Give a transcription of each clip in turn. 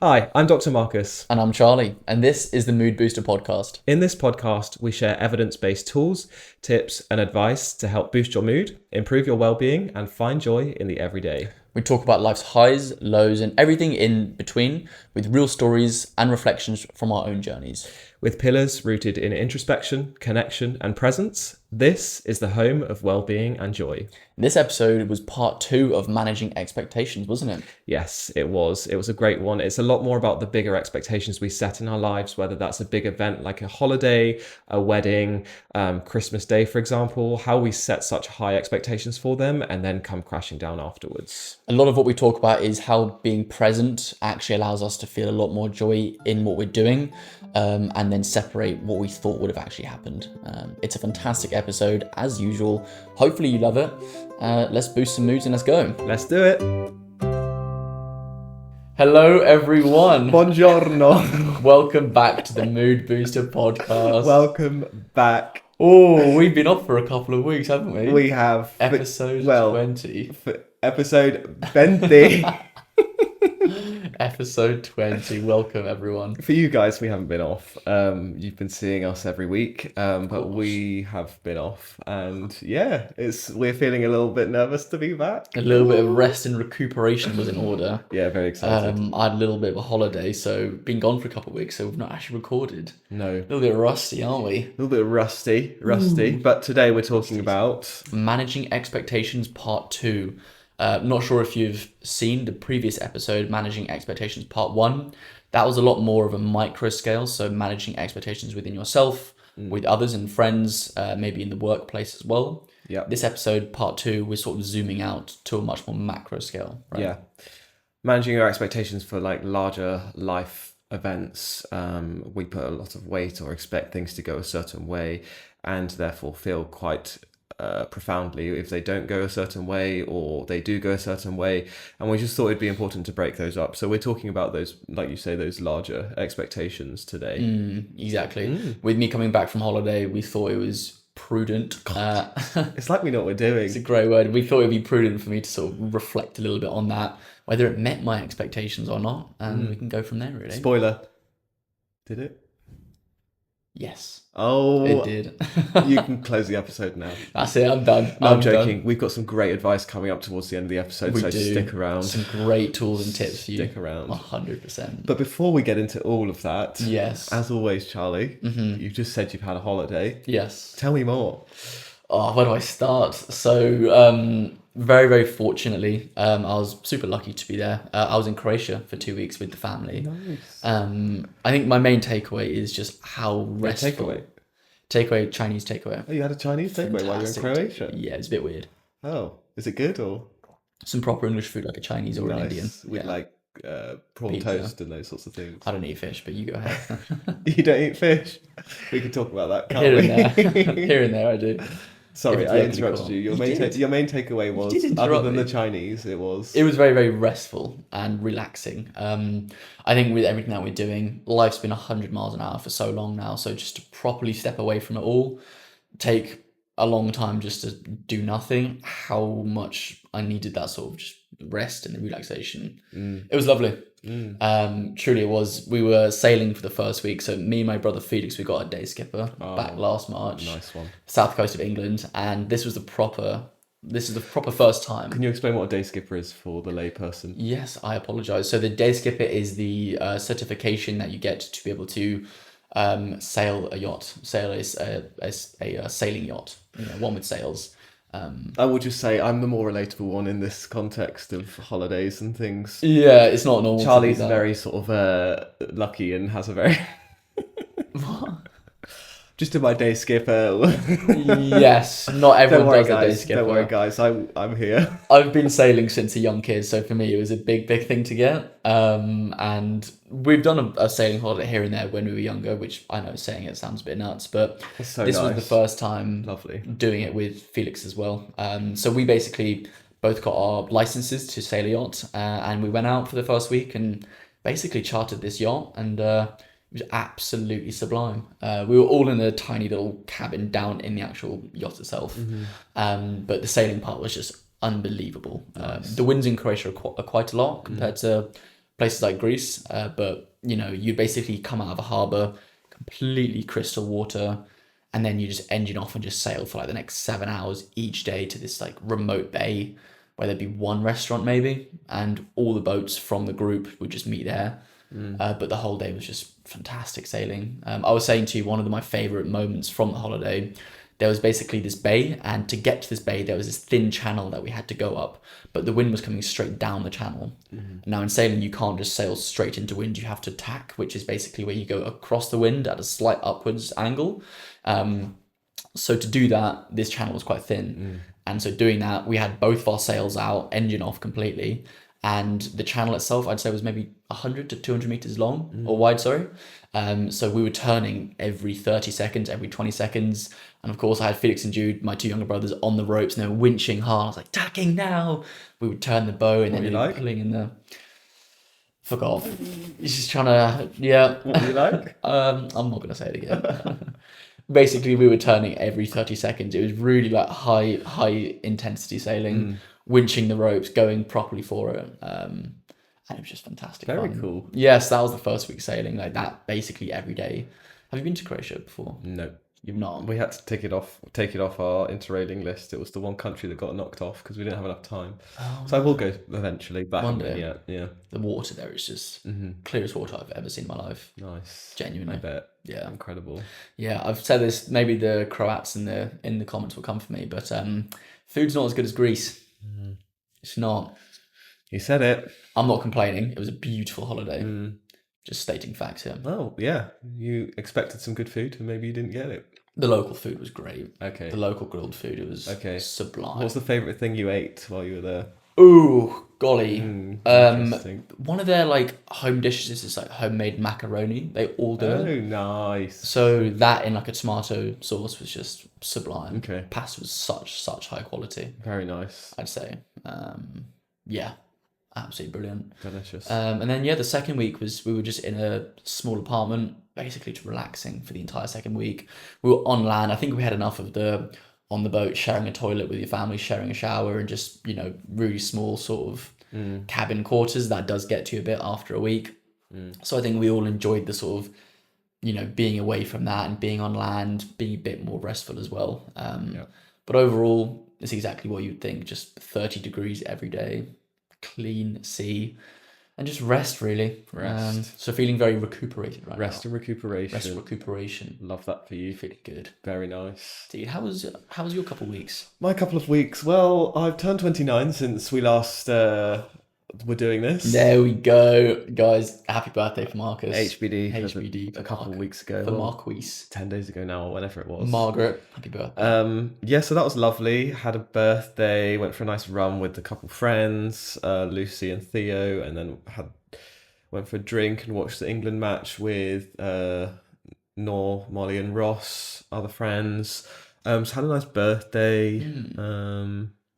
Hi, I'm Dr. Marcus. And I'm Charlie, and this is the Mood Booster Podcast. In this podcast, we share evidence-based tools, tips, and advice to help boost your mood, improve your well-being, and find joy in the everyday. We talk about life's highs, lows, and everything in between with real stories and reflections from our own journeys. With pillars rooted in introspection, connection, and presence, this is the home of well-being and joy. This episode was part 2 of managing expectations, wasn't it? Yes, it was. It was a great one. It's a lot more about the bigger expectations we set in our lives, whether that's a big event like a holiday, a wedding, Christmas Day, for example, how we set such high expectations for them and then come crashing down afterwards. A lot of what we talk about is how being present actually allows us to feel a lot more joy in what we're doing, and then separate what we thought would have actually happened. It's a fantastic episode, as usual. Hopefully you love it. Let's boost some moods and let's go. Let's do it. Hello, everyone. Buongiorno. Welcome back to the Mood Booster Podcast. Welcome back. Oh, we've been off for a couple of weeks, haven't we? We have. Episode 20. Episode 20. Episode 20. Welcome, everyone. For you guys, we haven't been off. You've been seeing us every week, but we have been off. And yeah, we're feeling a little bit nervous to be back. A little bit of rest and recuperation was in order. Yeah, very excited. I had a little bit of a holiday, so been gone for a couple of weeks, so we've not actually recorded. No. A little bit rusty, aren't we? A little bit rusty. Ooh. But today we're talking about managing expectations part 2. Not sure if you've seen the previous episode, Managing Expectations Part 1. That was a lot more of a micro scale, so managing expectations within yourself, with others and friends, maybe in the workplace as well. Yeah. This episode, Part 2, we're sort of zooming out to a much more macro scale. Right? Yeah. Managing your expectations for like larger life events. We put a lot of weight or expect things to go a certain way and therefore feel quite profoundly if they don't go a certain way or they do go a certain way, and we just thought it'd be important to break those up. So we're talking about those, like you say, those larger expectations today. Exactly. With me coming back from holiday, we thought it was prudent. It's like we know what we're doing. It's a great word. We thought it'd be prudent for me to sort of reflect a little bit on that, whether it met my expectations or not, and we can go from there, really. Spoiler. Did it? Yes. Oh, it did. You can close the episode now. That's it. I'm done. I'm joking. Done. We've got some great advice coming up towards the end of the episode, so stick around. Some great tools and tips for you. Stick around. 100%. But before we get into all of that, yes, as always, Charlie, you just said you've had a holiday. Yes. Tell me more. Oh, where do I start? So, very, very fortunately, I was super lucky to be there. I was in Croatia for 2 weeks with the family. Nice. I think my main takeaway is just how restful. Takeaway, Chinese takeaway. Oh, you had a Chinese takeaway while you were in Croatia? Yeah, it's a bit weird. Oh, is it good or? Some proper English food like a Chinese or an Indian. With like prawn pizza. Toast and those sorts of things. I don't eat fish, but you go ahead. You don't eat fish? We can talk about that, can't Here we? and there. Here and there I do. Sorry, I interrupted you. Your main takeaway was, other than the Chinese, it was very, very restful and relaxing. I think with everything that we're doing, life's been 100 miles an hour for so long now. So just to properly step away from it all, take a long time just to do nothing, how much I needed that sort of just rest and relaxation. It was lovely. Truly it was. We were sailing for the first week, so me and my brother Felix, we got a day skipper back last March. Nice one. South coast of England, and this is the proper first time. Can you explain what a day skipper is for the layperson? Yes, I apologize. So the day skipper is the certification that you get to be able to sail a yacht. Sail is a sailing yacht, one with sails. I would just say I'm the more relatable one in this context of holidays and things. Yeah, it's not normal. Charlie's very sort of lucky and has a very What? Just in my day skipper. Yes, not everyone does a day skipper. Don't worry, guys. I'm here. I've been sailing since a young kid, so for me it was a big thing to get. And we've done a sailing holiday here and there when we were younger, which I know saying it sounds a bit nuts, but this was the first time doing it with Felix as well. So we basically both got our licenses to sail a yacht, and we went out for the first week and basically chartered this yacht, and it was absolutely sublime. We were all in a tiny little cabin down in the actual yacht itself. But the sailing part was just unbelievable. Nice. The winds in Croatia are quite a lot compared to places like Greece, but you basically come out of a harbour, completely crystal water, and then you just engine off and just sail for like the next 7 hours each day to this like remote bay where there'd be one restaurant maybe, and all the boats from the group would just meet there. But the whole day was just fantastic sailing. I was saying to you, one of my favorite moments from the holiday, there was basically this bay, and to get to this bay, there was this thin channel that we had to go up, but the wind was coming straight down the channel. Now in sailing, you can't just sail straight into wind. You have to tack, which is basically where you go across the wind at a slight upwards angle. So to do that, this channel was quite thin. And so doing that, we had both of our sails out, engine off completely. And the channel itself, I'd say, was maybe 100 to 200 meters long or wide, sorry. So we were turning every 30 seconds, every 20 seconds. And of course, I had Felix and Jude, my two younger brothers, on the ropes, and they were winching hard. I was like, tacking now. We would turn the bow, and then they were pulling in the... Fuck off. He's just trying to... Yeah. What do you like? I'm not going to say it again. Basically, we were turning every 30 seconds. It was really like high intensity sailing, winching the ropes, going properly for it. And it was just fantastic. Very cool. Yes, that was the first week sailing, like that basically every day. Have you been to Croatia before? No. You've not? We had to take it off our interrailing list. It was the one country that got knocked off because we didn't have enough time. So I will go eventually. But one day. Yeah. The water there is just clearest water I've ever seen in my life. Nice. Genuinely. I bet. Yeah. Incredible. Yeah, I've said this. Maybe the Croats in the comments will come for me, but food's not as good as Greece. It's not. You said it. I'm not complaining. It was a beautiful holiday. Just stating facts here. Oh, yeah. You expected some good food and maybe you didn't get it. The local food was great. Okay. The local grilled food, it was sublime. What's the favourite thing you ate while you were there? Ooh, golly. One of their like home dishes is like homemade macaroni. They all do it. Oh, nice. So that in like a tomato sauce was just sublime. Okay. Pasta was such high quality. Very nice. I'd say. Yeah. Absolutely brilliant. Delicious. And then the second week we were just in a small apartment, basically just relaxing for the entire second week. We were on land. I think we had enough of the on the boat, sharing a toilet with your family, sharing a shower, and just really small sort of cabin quarters. That does get to you a bit after a week. So I think we all enjoyed the sort of being away from that and being on land, being a bit more restful as well. But overall, it's exactly what you'd think. Just 30 degrees every day. Clean sea, and just rest really. So feeling very recuperated right now. Rest and recuperation. Love that for you. Feeling good. Very nice. Dude, how was your couple of weeks? My couple of weeks. Well, I've turned 29 since we last were doing this. There we go, guys. Happy birthday for Marcus. HBD a couple of weeks ago. For Marquise. 10 days ago now, or whenever it was. Margaret, happy birthday. Yeah, so that was lovely. Had a birthday, went for a nice run with a couple of friends, Lucy and Theo, and then went for a drink and watched the England match with Nor, Molly and Ross, other friends. So had a nice birthday.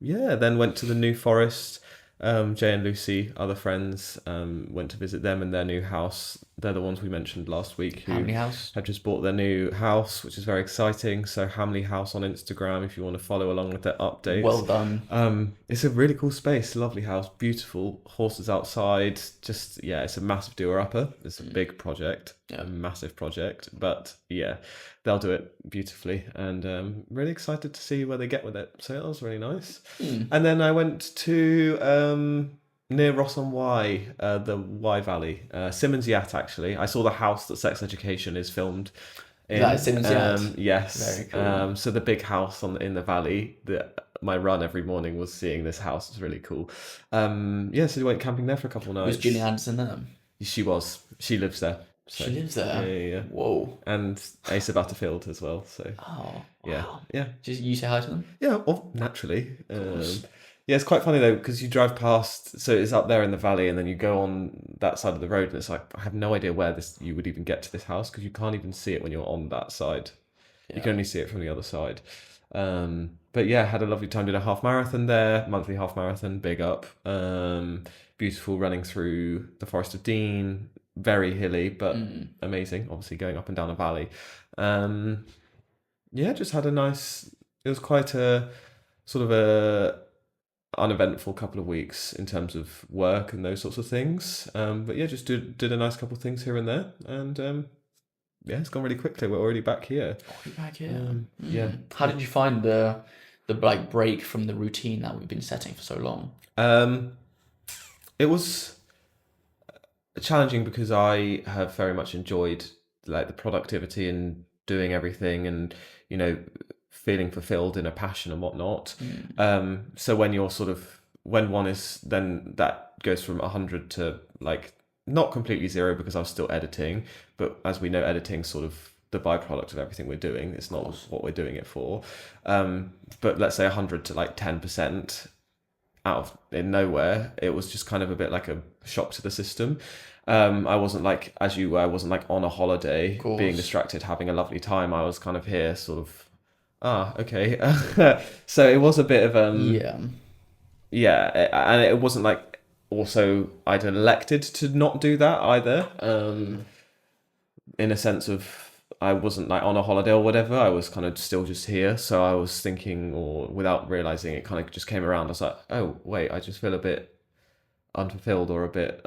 Yeah, then went to the New Forest. Jay and Lucy, other friends, went to visit them in their new house. They're the ones we mentioned last week who have just bought their new house, which is very exciting. So Hamley House on Instagram if you want to follow along with their updates. Well done. It's a really cool space, lovely house, beautiful, horses outside. Just, it's a massive doer-upper. It's a big project, a massive project. But yeah, they'll do it beautifully, and really excited to see where they get with it. So that was really nice. And then I went to near Ross on Wye, the Wye Valley, Simmons Yacht. Actually, I saw the house that Sex Education is filmed in. That is Simmons Yacht. Yes. Very cool. So the big house in the valley. My run every morning was seeing this house. It's really cool. So we went camping there for a couple of nights. Was Gillian Anderson there? She was. She lives there. So, she lives there? Yeah. Whoa. And Asa Butterfield as well. So. Oh, wow. Yeah. Did you say hi to them? Yeah, well, naturally. Yeah, it's quite funny though, because you drive past, so it's up there in the valley, and then you go on that side of the road, and it's like, I have no idea where you would even get to this house, because you can't even see it when you're on that side. You can only see it from the other side. But yeah, had a lovely time, did a half marathon there, monthly half marathon, big up. Beautiful running through the Forest of Dean, very hilly, but amazing, obviously going up and down a valley. Just had it was quite a sort of uneventful couple of weeks in terms of work and those sorts of things. But yeah, just did a nice couple of things here and there, and yeah, it's gone really quickly. We're already back here. Yeah. How did you find the like break from the routine that we've been setting for so long? It was challenging because I have very much enjoyed like the productivity and doing everything, and feeling fulfilled in a passion and whatnot. So when you're when one is, then that goes from 100 to like not completely zero, because I was still editing, but as we know, editing's sort of the byproduct of everything we're doing. It's not what we're doing it for. But let's say 100 to like 10% out of in nowhere, it was just kind of a bit like a shock to the system. I wasn't like, as you were, I wasn't like on a holiday being distracted, having a lovely time. I was kind of here sort of, okay. So it was a bit of and it wasn't like, also I'd elected to not do that either, in a sense of I wasn't like on a holiday or whatever. I was kind of still just here. So I was thinking, or without realizing, it kind of just came around. I was like, oh wait, I just feel a bit unfulfilled or a bit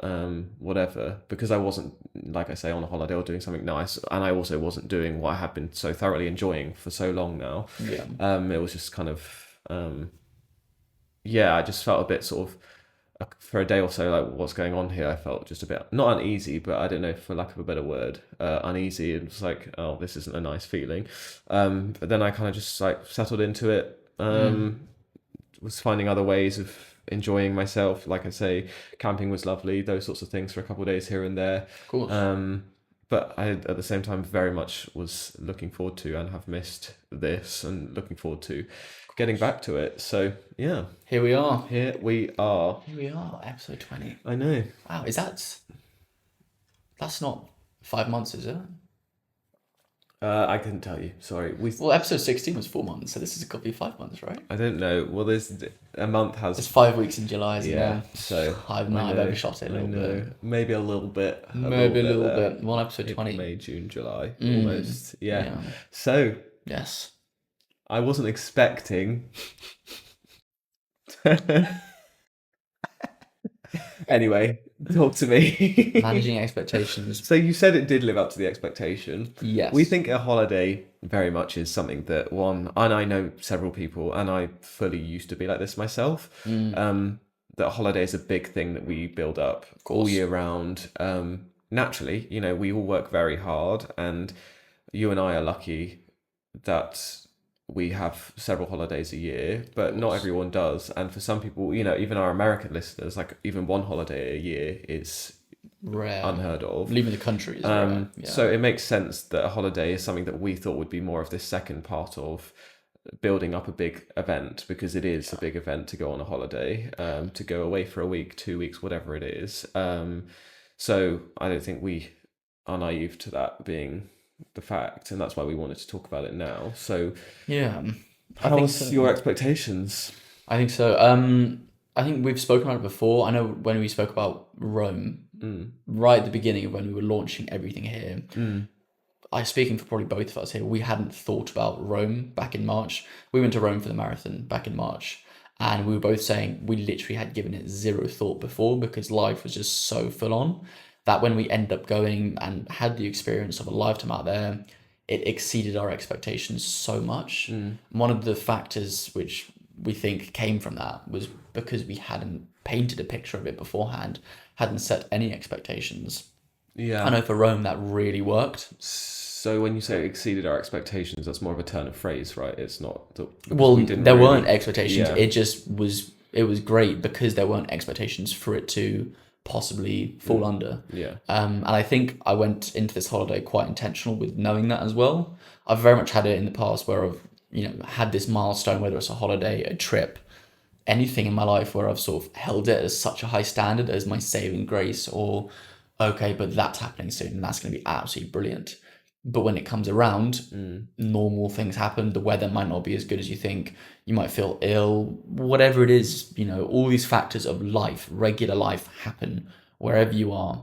whatever, because I wasn't, like I say, on a holiday or doing something nice, and I also wasn't doing what I have been so thoroughly enjoying for so long now. It was just kind of I just felt a bit sort of, for a day or so, like, what's going on here? I felt just a bit, not uneasy, but I don't know, for lack of a better word, uneasy. It was like, oh, this isn't a nice feeling. But then I kind of just like settled into it. Was finding other ways of enjoying myself. Like I say, camping was lovely, those sorts of things for a couple of days here and there. Of course. But I, at the same time, very much was looking forward to, and have missed this, and looking forward to getting back to it. So yeah, here we are, episode 20. I know. Wow, that's not 5 months, is it? I couldn't tell you, sorry. Well, episode 16 was 4 months, so this is got to be 5 months, right? I don't know. Well, there's a month has... It's 5 weeks in July, isn't there? So I've overshot it a little bit. Maybe a little bit. Maybe a little bit. Well, episode 20. May, June, July, almost. Yeah. So... Yes. I wasn't expecting... Anyway, talk to me. Managing expectations. So you said it did live up to the expectation. Yes. We think a holiday very much is something that and I know several people, and I fully used to be like this myself, that a holiday is a big thing that we build up all year round. Naturally, we all work very hard, and you and I are lucky that we have several holidays a year, but not everyone does. And for some people, even our American listeners, like even one holiday a year is rare, unheard of. Leaving the country is rare. Yeah. So it makes sense that a holiday is something that we thought would be more of this second part of building up a big event, because it is a big event to go on a holiday, to go away for a week, 2 weeks, whatever it is. So I don't think we are naive to that being the fact, and that's why we wanted to talk about it now. So how's your expectations? I think so. I think we've spoken about it before. I know when we spoke about Rome, right at the beginning of when we were launching everything here, speaking for probably both of us here, we hadn't thought about Rome back in March. We went to Rome for the marathon back in March, and we were both saying we literally had given it zero thought before, because life was just so full on, that when we ended up going and had the experience of a lifetime out there, it exceeded our expectations so much. One of the factors which we think came from that was because we hadn't painted a picture of it beforehand, hadn't set any expectations. Yeah. I know for Rome that really worked. So when you say exceeded our expectations, that's more of a turn of phrase, right? It's not... There weren't expectations. Yeah. It was great because there weren't expectations for it to possibly fall under. Yeah. And I think I went into this holiday quite intentional with knowing that as well. I've very much had it in the past where I've, had this milestone, whether it's a holiday, a trip, anything in my life where I've sort of held it as such a high standard as my saving grace, or, okay, but that's happening soon and that's going to be absolutely brilliant. But when it comes around, normal things happen. The weather might not be as good as you think. You might feel ill, whatever it is, all these factors of life, regular life, happen wherever you are.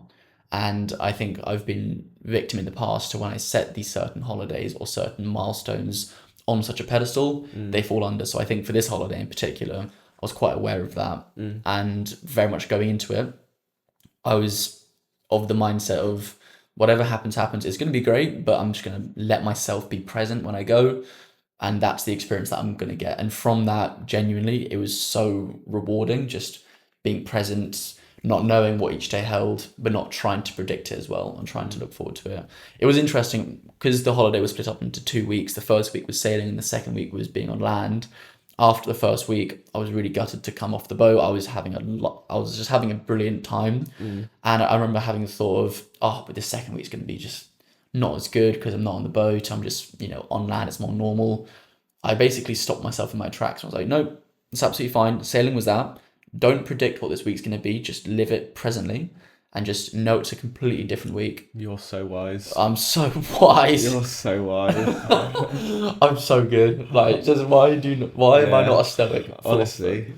And I think I've been victim in the past to when I set these certain holidays or certain milestones on such a pedestal, they fall under. So I think for this holiday in particular, I was quite aware of that. And very much going into it, I was of the mindset of whatever happens, it's going to be great, but I'm just going to let myself be present when I go. And that's the experience that I'm going to get. And from that, genuinely, it was so rewarding, just being present, not knowing what each day held, but not trying to predict it as well and trying to look forward to it. It was interesting because the holiday was split up into 2 weeks. The first week was sailing and the second week was being on land. After the first week, I was really gutted to come off the boat. I was just having a brilliant time. And I remember having the thought of, but this second week's going to be just not as good because I'm not on the boat. I'm just, on land, it's more normal. I basically stopped myself in my tracks. I was like, no, it's absolutely fine. Sailing was that. Don't predict what this week's going to be. Just live it presently and just know it's a completely different week. You're so wise. I'm so wise. You're so wise. I'm so good. Like, just why am I not a stoic? Honestly.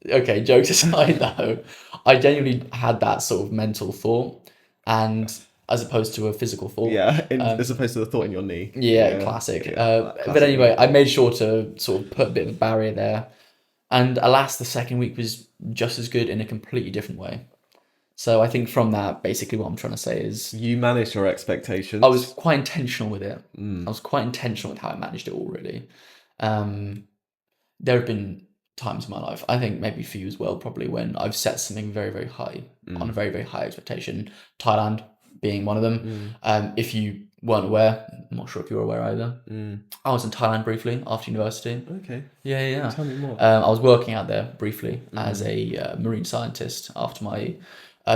Okay, jokes aside though, I genuinely had that sort of mental thought, and as opposed to a physical thought. Yeah, as opposed to the thought in your knee. Yeah, classic. But anyway, I made sure to sort of put a bit of a barrier there. And alas, the second week was just as good in a completely different way. So I think from that, basically what I'm trying to say is... You managed your expectations. I was quite intentional with it. I was quite intentional with how I managed it all, really. There have been times in my life, I think maybe for you as well, probably, when I've set something very, very high, on a very, very high expectation. Thailand being one of them. If you weren't aware, I'm not sure if you were aware either, I was in Thailand briefly after university. Okay. Yeah. Tell me more. I was working out there briefly as a marine scientist after my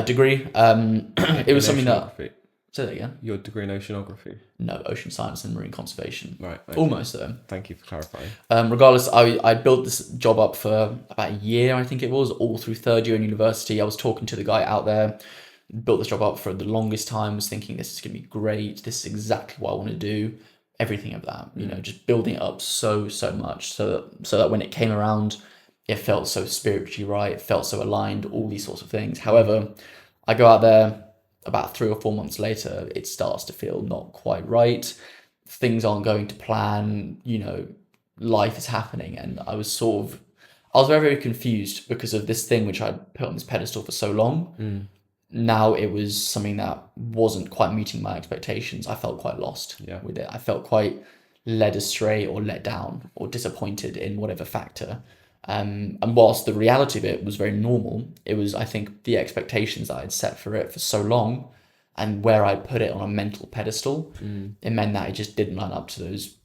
degree. It was something that... Say that again. Your degree in oceanography? No, ocean science and marine conservation. Right. Okay. Almost though. Thank you for clarifying. Regardless, I built this job up for about a year, I think it was, all through third year in university. I was talking to the guy out there, built this job up for the longest time, was thinking this is going to be great. This is exactly what I want to do. Everything of that, just building it up so much so that when it came around, it felt so spiritually right. It felt so aligned, all these sorts of things. However, I go out there, about 3 or 4 months later, it starts to feel not quite right. Things aren't going to plan, life is happening. And I was very, very confused because of this thing which I'd put on this pedestal for so long. Now it was something that wasn't quite meeting my expectations. I felt quite lost with it. I felt quite led astray or let down or disappointed in whatever factor. And whilst the reality of it was very normal, it was, I think, the expectations that I'd set for it for so long and where I put it on a mental pedestal, it meant that it just didn't line up to those,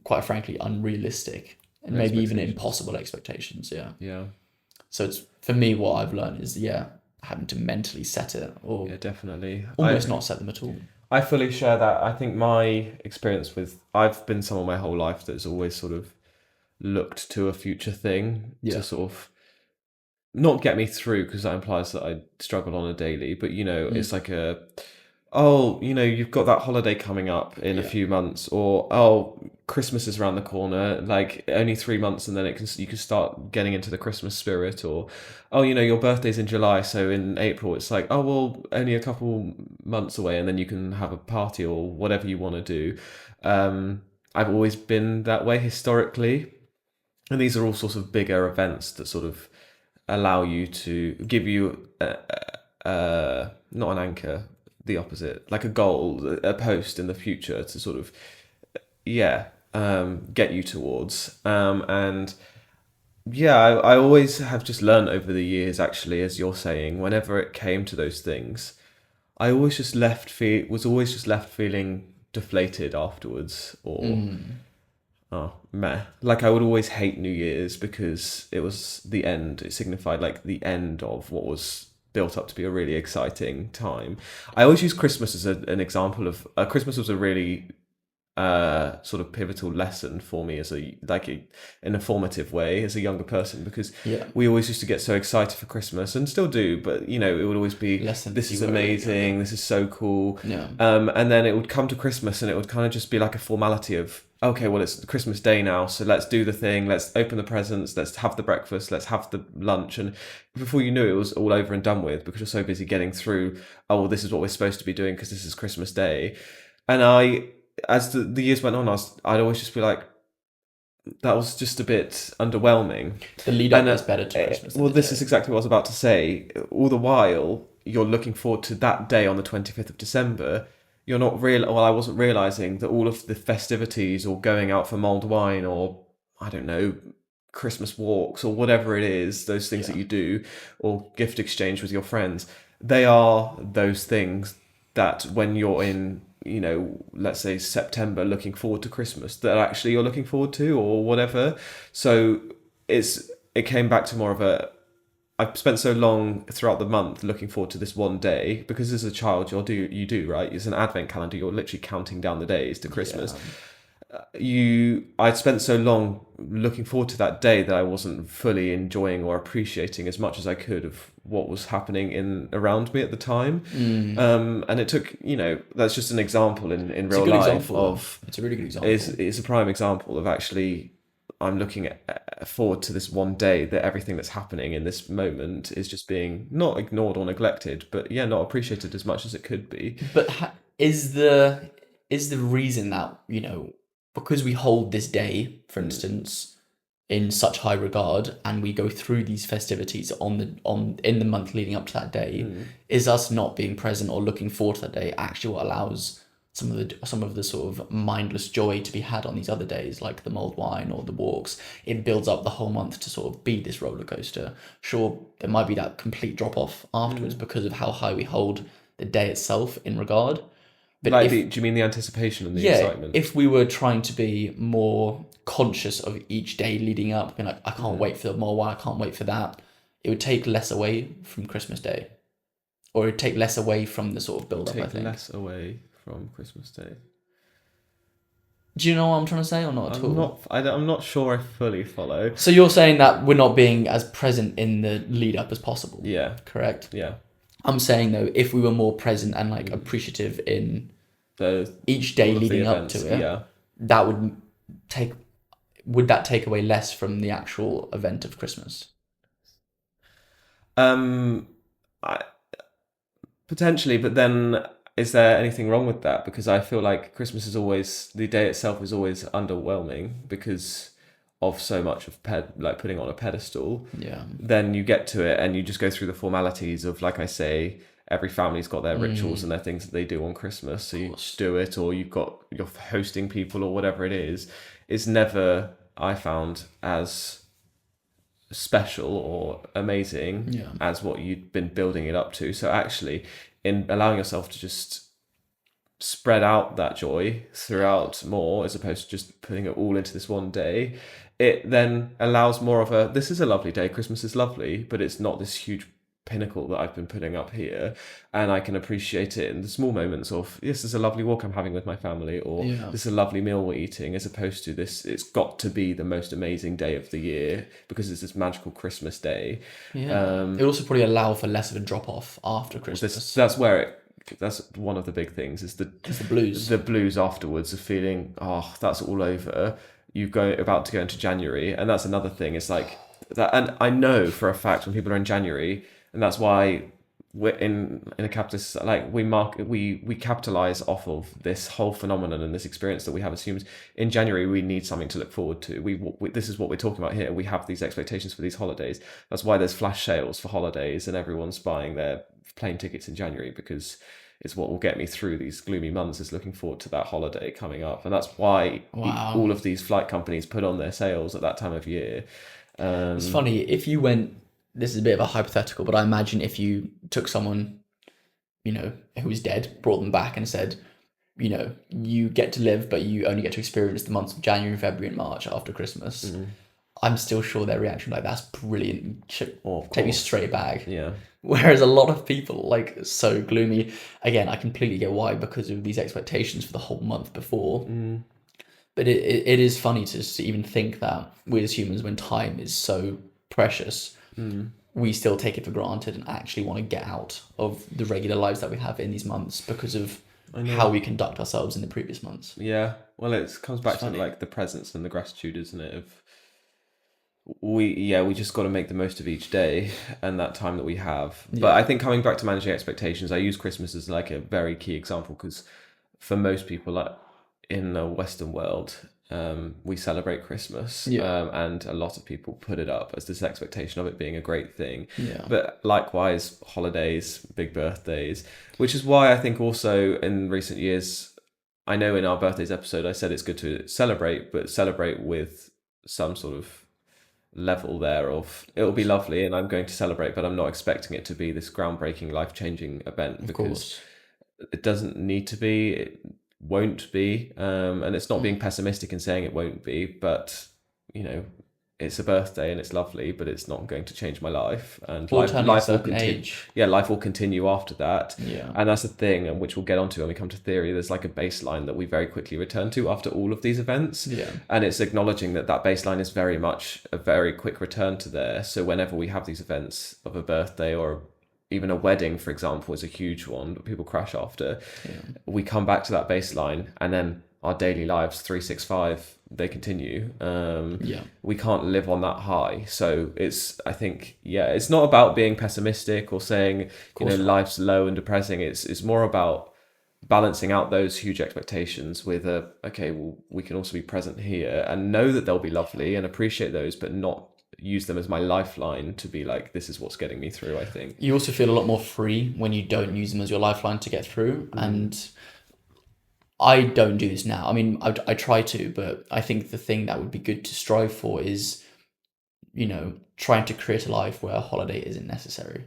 quite frankly, unrealistic and maybe even impossible expectations. Yeah. So it's, for me, what I've learned is, having to mentally set it or definitely almost not set them at all. I fully share that. I think my experience I've been someone my whole life that's always sort of looked to a future thing to sort of not get me through, because that implies that I struggle on a daily, but it's like you've got that holiday coming up in a few months, or Christmas is around the corner, like only 3 months and then you can start getting into the Christmas spirit, or your birthday's in July, so in April it's like, only a couple months away and then you can have a party or whatever you want to do. I've always been that way historically. And these are all sorts of bigger events that sort of allow you to give you not an anchor, the opposite, like a goal, a post in the future to sort of, get you towards. I always have just learned over the years, actually, as you're saying, whenever it came to those things, I always just was always just left feeling deflated afterwards, or... Like I would always hate New Year's because it was the end. It signified like the end of what was built up to be a really exciting time. I always use Christmas as an example of Christmas was a really sort of pivotal lesson for me as in a formative way as a younger person, because we always used to get so excited for Christmas, and still do, but it would always be, this is amazing, this is so cool, and then it would come to Christmas and it would kind of just be like a formality of, okay, well, it's Christmas Day now, so let's do the thing, let's open the presents, let's have the breakfast, let's have the lunch, and before you knew it was all over and done with, because you're so busy getting through, this is what we're supposed to be doing because this is Christmas Day. And as the years went on, I'd always just be like, that was just a bit underwhelming. The lead up is better to Christmas. Well, this is exactly what I was about to say. All the while, you're looking forward to that day on the 25th of December. You're not well, I wasn't realising that all of the festivities or going out for mulled wine or, I don't know, Christmas walks or whatever it is, those things that you do, or gift exchange with your friends, they are those things that when you're in, let's say September, looking forward to Christmas, that actually you're looking forward to or whatever. So it came back to more of I've spent so long throughout the month looking forward to this one day, because as a child you do, right? It's an advent calendar. You're literally counting down the days to Christmas. I'd spent so long looking forward to that day that I wasn't fully enjoying or appreciating as much as I could of what was happening around me at the time. And it took, that's just an example in real life of. It's a really good example. It's a prime example of actually. I'm looking forward to this one day that everything that's happening in this moment is just being not ignored or neglected, but not appreciated as much as it could be. But is the reason that, because we hold this day, for instance, in such high regard, and we go through these festivities in the month leading up to that day, is us not being present or looking forward to that day actually what allows some of the sort of mindless joy to be had on these other days, like the mulled wine or the walks? It builds up the whole month to sort of be this roller coaster. Sure, there might be that complete drop off afterwards because of how high we hold the day itself in regard. But do you mean the anticipation and the excitement? If we were trying to be more conscious of each day leading up, being like, I can't wait for the mulled wine, I can't wait for that, it would take less away from Christmas Day, or it would take less away from the sort of build up. I think less away from Christmas Day. Do you know what I'm trying to say, or not at all? I'm not sure I fully follow. So you're saying that we're not being as present in the lead up as possible? Yeah. Correct? Yeah. I'm saying, though, if we were more present and appreciative in each day leading up to it, that would that take away less from the actual event of Christmas? Potentially, but then is there anything wrong with that? Because I feel like Christmas is always, the day itself is always underwhelming because of so much of putting on a pedestal. Yeah. Then you get to it and you just go through the formalities of, like I say, every family's got their rituals and their things that they do on Christmas. So you just do it, or you're hosting people or whatever it is. It's never, I found, as special or amazing as what you'd been building it up to. So actually, in allowing yourself to just spread out that joy throughout more, as opposed to just putting it all into this one day, it then allows more of this is a lovely day, Christmas is lovely, but it's not this huge pinnacle that I've been putting up here, and I can appreciate it in the small moments of, this is a lovely walk I'm having with my family, or this is a lovely meal we're eating, as opposed to this, it's got to be the most amazing day of the year because it's this magical Christmas day. It also probably allow for less of a drop off after Christmas. That's one of the big things, is the blues. The blues afterwards of feeling, that's all over. About to go into January, and that's another thing. It's like that, and I know for a fact when people are in January, and that's why we're in a capitalist, like we capitalize off of this whole phenomenon and this experience that we have as humans. In January, we need something to look forward to. We this is what we're talking about here. We have these expectations for these holidays. That's why there's flash sales for holidays, and everyone's buying their plane tickets in January, because it's what will get me through these gloomy months, is looking forward to that holiday coming up. And that's why all of these flight companies put on their sales at that time of year. It's funny, if you went, this is a bit of a hypothetical, but I imagine if you took someone, who was dead, brought them back and said, you get to live, but you only get to experience the months of January, February and March after Christmas. I'm still sure their reaction would be like, that's brilliant. Take me straight back. Yeah. Whereas a lot of people so gloomy. Again, I completely get why, because of these expectations for the whole month before. But it is funny to even think that we as humans, when time is so precious, we still take it for granted and actually want to get out of the regular lives that we have in these months because of how we conduct ourselves in the previous months. Yeah. Well, it comes back to the presence and the gratitude, isn't it? Of we just got to make the most of each day and that time that we have. But I think coming back to managing expectations, I use Christmas as a very key example, because for most people in the Western world, we celebrate Christmas, and a lot of people put it up as this expectation of it being a great thing. Yeah. But likewise, holidays, big birthdays, which is why I think also in recent years, I know in our birthdays episode, I said it's good to celebrate, but celebrate with some sort of level there of it'll be lovely and I'm going to celebrate, but I'm not expecting it to be this groundbreaking, life-changing event, because it doesn't need to be. It won't be, and it's not being pessimistic in saying it won't be, but it's a birthday and it's lovely, but it's not going to change my life, and life will continue. Life will continue after that. And that's the thing, and which we'll get onto when we come to theory. There's like a baseline that we very quickly return to after all of these events, and it's acknowledging that baseline is very much a very quick return to there. So whenever we have these events of a birthday or even a wedding, for example, is a huge one that people crash after. We come back to that baseline, and then our daily lives, 365, they continue. We can't live on that high. So I think, it's not about being pessimistic or saying, life's low and depressing. It's more about balancing out those huge expectations with we can also be present here and know that they'll be lovely and appreciate those, but not use them as my lifeline to be like, this is what's getting me through. I think you also feel a lot more free when you don't use them as your lifeline to get through. And I don't do this now. I mean, I try to, but I think the thing that would be good to strive for is, trying to create a life where a holiday isn't necessary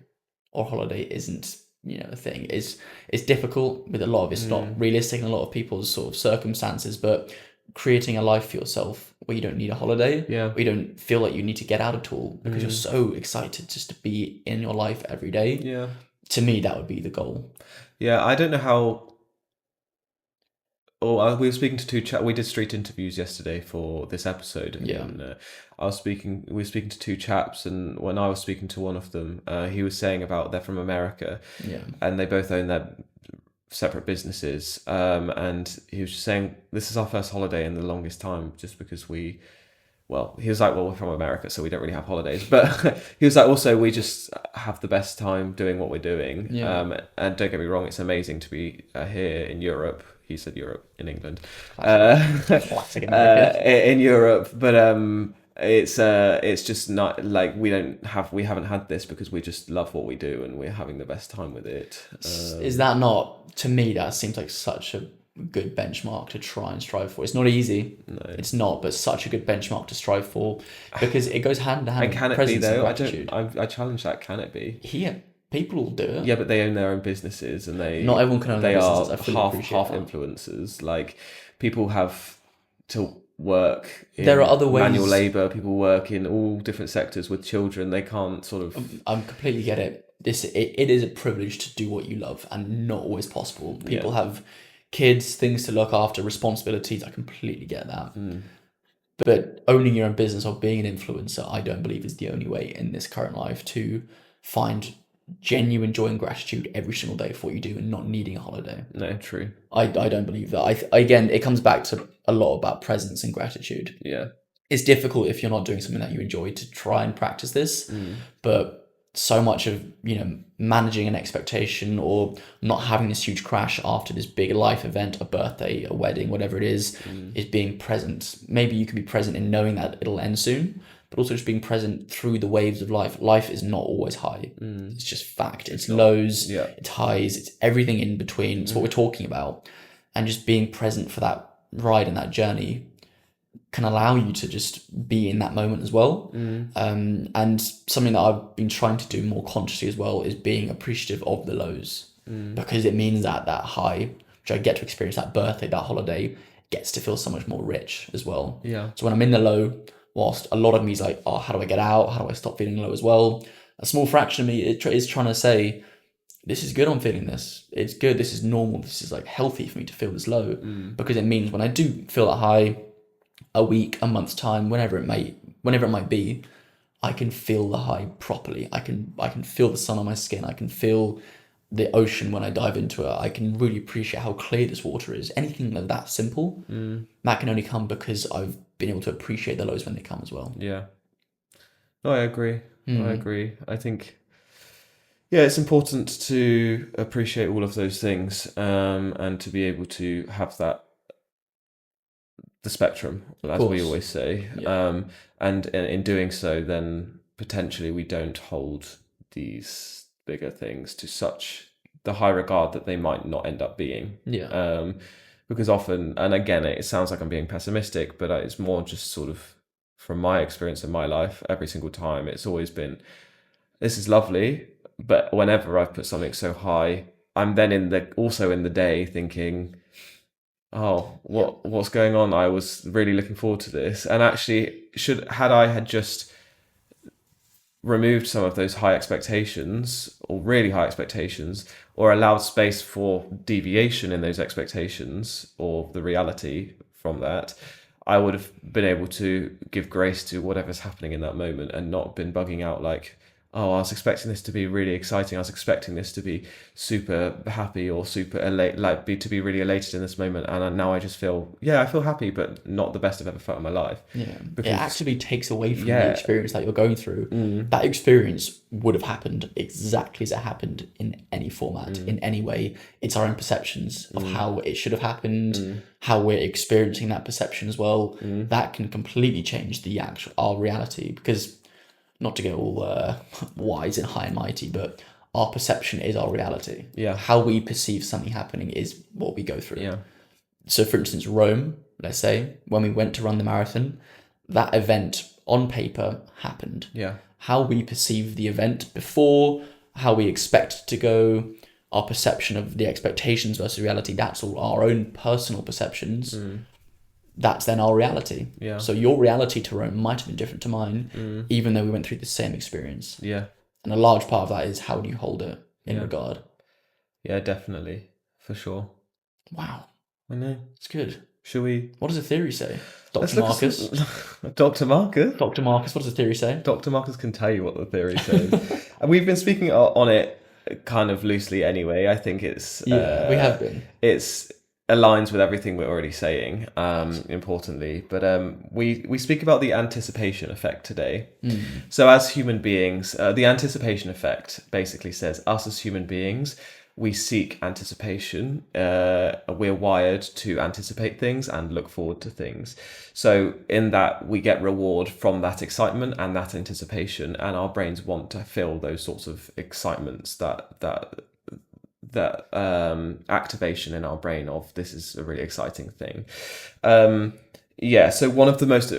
or holiday isn't, a thing. It's difficult with a lot of it's not realistic in a lot of people's sort of circumstances, but creating a life for yourself where you don't need a holiday, where you don't feel like you need to get out at all because you're so excited just to be in your life every day. To me, that would be the goal. I don't know how. We were speaking to we did street interviews yesterday for this episode. And, we were speaking to two chaps, and when I was speaking to one of them, he was saying about they're from America, and they both own their separate businesses, and he was just saying this is our first holiday in the longest time, just because he was like, we're from America, so we don't really have holidays, but he was like, also we just have the best time doing what we're doing. And don't get me wrong, it's amazing to be here in Europe. He said Europe, in England. Classic America. In Europe, but it's just not like we haven't had this because we just love what we do and we're having the best time with it. Is that not, to me, that seems like such a good benchmark to try and strive for. It's not easy. No. It's not, but such a good benchmark to strive for, because it goes hand in hand. And can it be though? I challenge that. Can it be? Here, people will do it. Yeah, but they own their own businesses, and not everyone can own their businesses. They are half influencers. Like, people have to work in there are other ways. Manual labour. People work in all different sectors with children. They can't sort of. I completely get it. It is a privilege to do what you love, and not always possible. People have kids, things to look after, responsibilities. I completely get that. But owning your own business or being an influencer, I don't believe is the only way in this current life to find genuine joy and gratitude every single day for what you do and not needing a holiday. No, true. I don't believe that. Again, it comes back to a lot about presence and gratitude. Yeah. It's difficult if you're not doing something that you enjoy to try and practice this, but so much of, managing an expectation or not having this huge crash after this big life event, a birthday, a wedding, whatever it is being present. Maybe you can be present in knowing that it'll end soon, but also just being present through the waves of life. Life is not always high. It's just fact. It's lows, it's highs, it's everything in between. It's what we're talking about. And just being present for that ride and that journey can allow you to just be in that moment as well. And something that I've been trying to do more consciously as well is being appreciative of the lows, because it means that high, which I get to experience, that birthday, that holiday, gets to feel so much more rich as well. So when I'm in the low, whilst a lot of me is like, how do I get out? How do I stop feeling low as well? A small fraction of me is trying to say, this is good, I'm feeling this. It's good, this is normal, this is like healthy for me to feel this low, because it means when I do feel that high, a week, a month's time, whenever it might be, I can feel the high properly. I can feel the sun on my skin. I can feel the ocean when I dive into it. I can really appreciate how clear this water is. Anything like that simple, that can only come because I've been able to appreciate the lows when they come as well. Yeah. No, I agree. I think, it's important to appreciate all of those things, and to be able to have the spectrum, as we always say. Yeah. And in doing so, then potentially we don't hold these bigger things to such the high regard that they might not end up being. Yeah. Because often, and again, it sounds like I'm being pessimistic, but it's more just sort of from my experience in my life, every single time, it's always been, this is lovely, but whenever I've put something so high, I'm then also in the day thinking, oh, what's going on? I was really looking forward to this. And actually, had I just removed some of those high expectations, or really high expectations, or allowed space for deviation in those expectations or the reality from that, I would have been able to give grace to whatever's happening in that moment and not been bugging out like, oh, I was expecting this to be really exciting. I was expecting this to be super happy or super elate, to be really elated in this moment. And now I just feel, I feel happy, but not the best I've ever felt in my life. Yeah. Because, it actually takes away from the experience that you're going through. That experience would have happened exactly as it happened in any format, in any way. It's our own perceptions of how it should have happened, how we're experiencing that perception as well. That can completely change our reality, because not to get all wise and high and mighty, but our perception is our reality. Yeah. How we perceive something happening is what we go through. Yeah. So for instance, Rome, let's say, when we went to run the marathon, that event on paper happened. Yeah. How we perceive the event before, how we expect it to go, our perception of the expectations versus reality, that's all our own personal perceptions. That's then our reality. Yeah. So your reality to Rome might have been different to mine, even though we went through the same experience. Yeah. And a large part of that is how do you hold it in regard. Yeah, definitely. For sure. Wow. I know. It's good. Should we? What does the theory say? Dr. Marcus? Dr. Marcus? Dr. Marcus, what does the theory say? Dr. Marcus can tell you what the theory says. And we've been speaking on it kind of loosely anyway. I think it's... we have been. It's aligns with everything we're already saying, importantly. But we speak about the anticipation effect today. So as human beings, the anticipation effect basically says us as human beings, we seek anticipation. We're wired to anticipate things and look forward to things. So in that, we get reward from that excitement and that anticipation, and our brains want to feel those sorts of excitements, that activation in our brain of this is a really exciting thing. So one of the most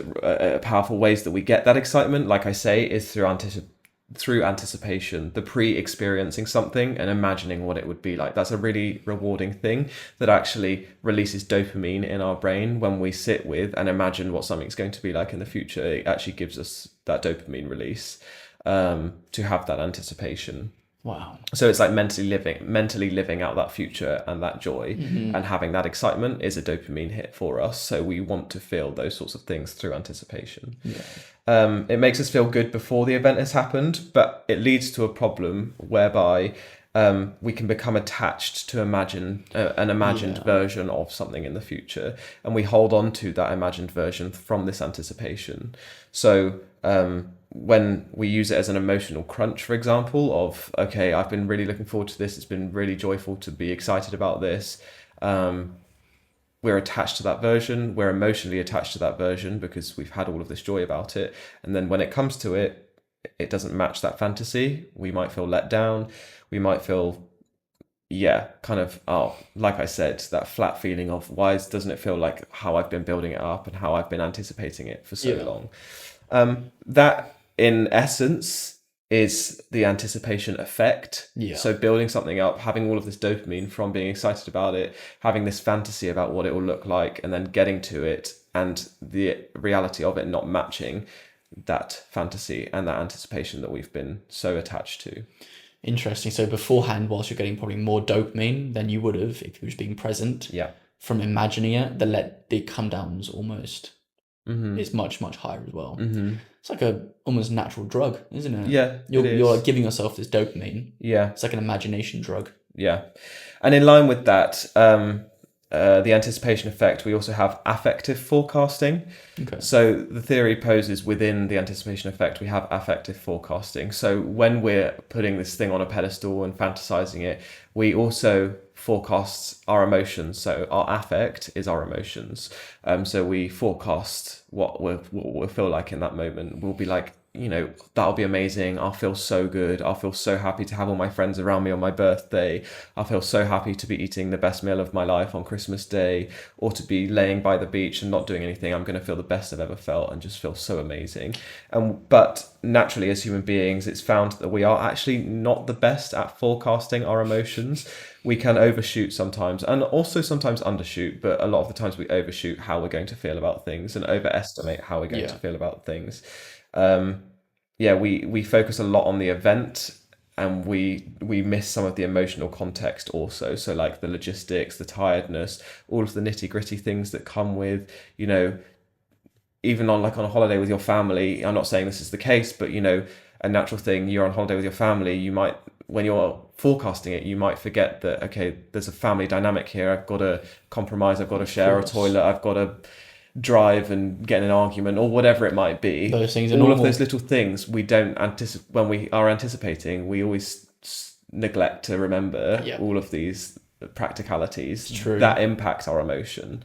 powerful ways that we get that excitement, like I say, is through anticipation, the pre-experiencing something and imagining what it would be like. That's a really rewarding thing that actually releases dopamine in our brain when we sit with and imagine what something's going to be like in the future. It actually gives us that dopamine release to have that anticipation. Wow. So it's like mentally living out that future and that joy, and having that excitement is a dopamine hit for us. So we want to feel those sorts of things through anticipation. Yeah. It makes us feel good before the event has happened, but it leads to a problem whereby we can become attached to an imagined version of something in the future, and we hold on to that imagined version from this anticipation. So when we use it as an emotional crunch, for example, of, okay, I've been really looking forward to this, it's been really joyful to be excited about this, we're attached to that version, we're emotionally attached to that version because we've had all of this joy about it, and then when it comes to it, it doesn't match that fantasy. We might feel let down, we might feel like I said, that flat feeling of why doesn't it feel like how I've been building it up and how I've been anticipating it for so long. That in essence is the anticipation effect. So building something up, having all of this dopamine from being excited about it, having this fantasy about what it will look like, and then getting to it and the reality of it not matching that fantasy and that anticipation that we've been so attached to. Interesting. So beforehand, whilst you're getting probably more dopamine than you would have if you was being present, from imagining it, the come downs almost is much, much higher as well. It's like a almost natural drug, isn't it? Yeah, you're giving yourself this dopamine. Yeah, it's like an imagination drug. Yeah, and in line with that, the anticipation effect, we also have affective forecasting. Okay. So the theory poses within the anticipation effect, we have affective forecasting. So when we're putting this thing on a pedestal and fantasizing it, we also forecasts our emotions. So our affect is our emotions. So we forecast what we'll feel like in that moment. We'll be like, that'll be amazing. I'll feel so good. I'll feel so happy to have all my friends around me on my birthday. I'll feel so happy to be eating the best meal of my life on Christmas Day, or to be laying by the beach and not doing anything. I'm going to feel the best I've ever felt and just feel so amazing. But naturally, as human beings, it's found that we are actually not the best at forecasting our emotions. We can overshoot sometimes, and also sometimes undershoot, but a lot of the times we overshoot how we're going to feel about things and overestimate how we're going to feel about things. We focus a lot on the event, and we miss some of the emotional context also. So like the logistics, the tiredness, all of the nitty gritty things that come with, even on a holiday with your family. I'm not saying this is the case, but a natural thing, you're on holiday with your family, you might, when you're forecasting it, you might forget that, okay, there's a family dynamic here. I've got to compromise. I've got to share a toilet. I've got to drive and get in an argument, or whatever it might be. Those things are all normal. Of those little things we don't anticipate. When we are anticipating, we always neglect to remember all of these practicalities that impact our emotion.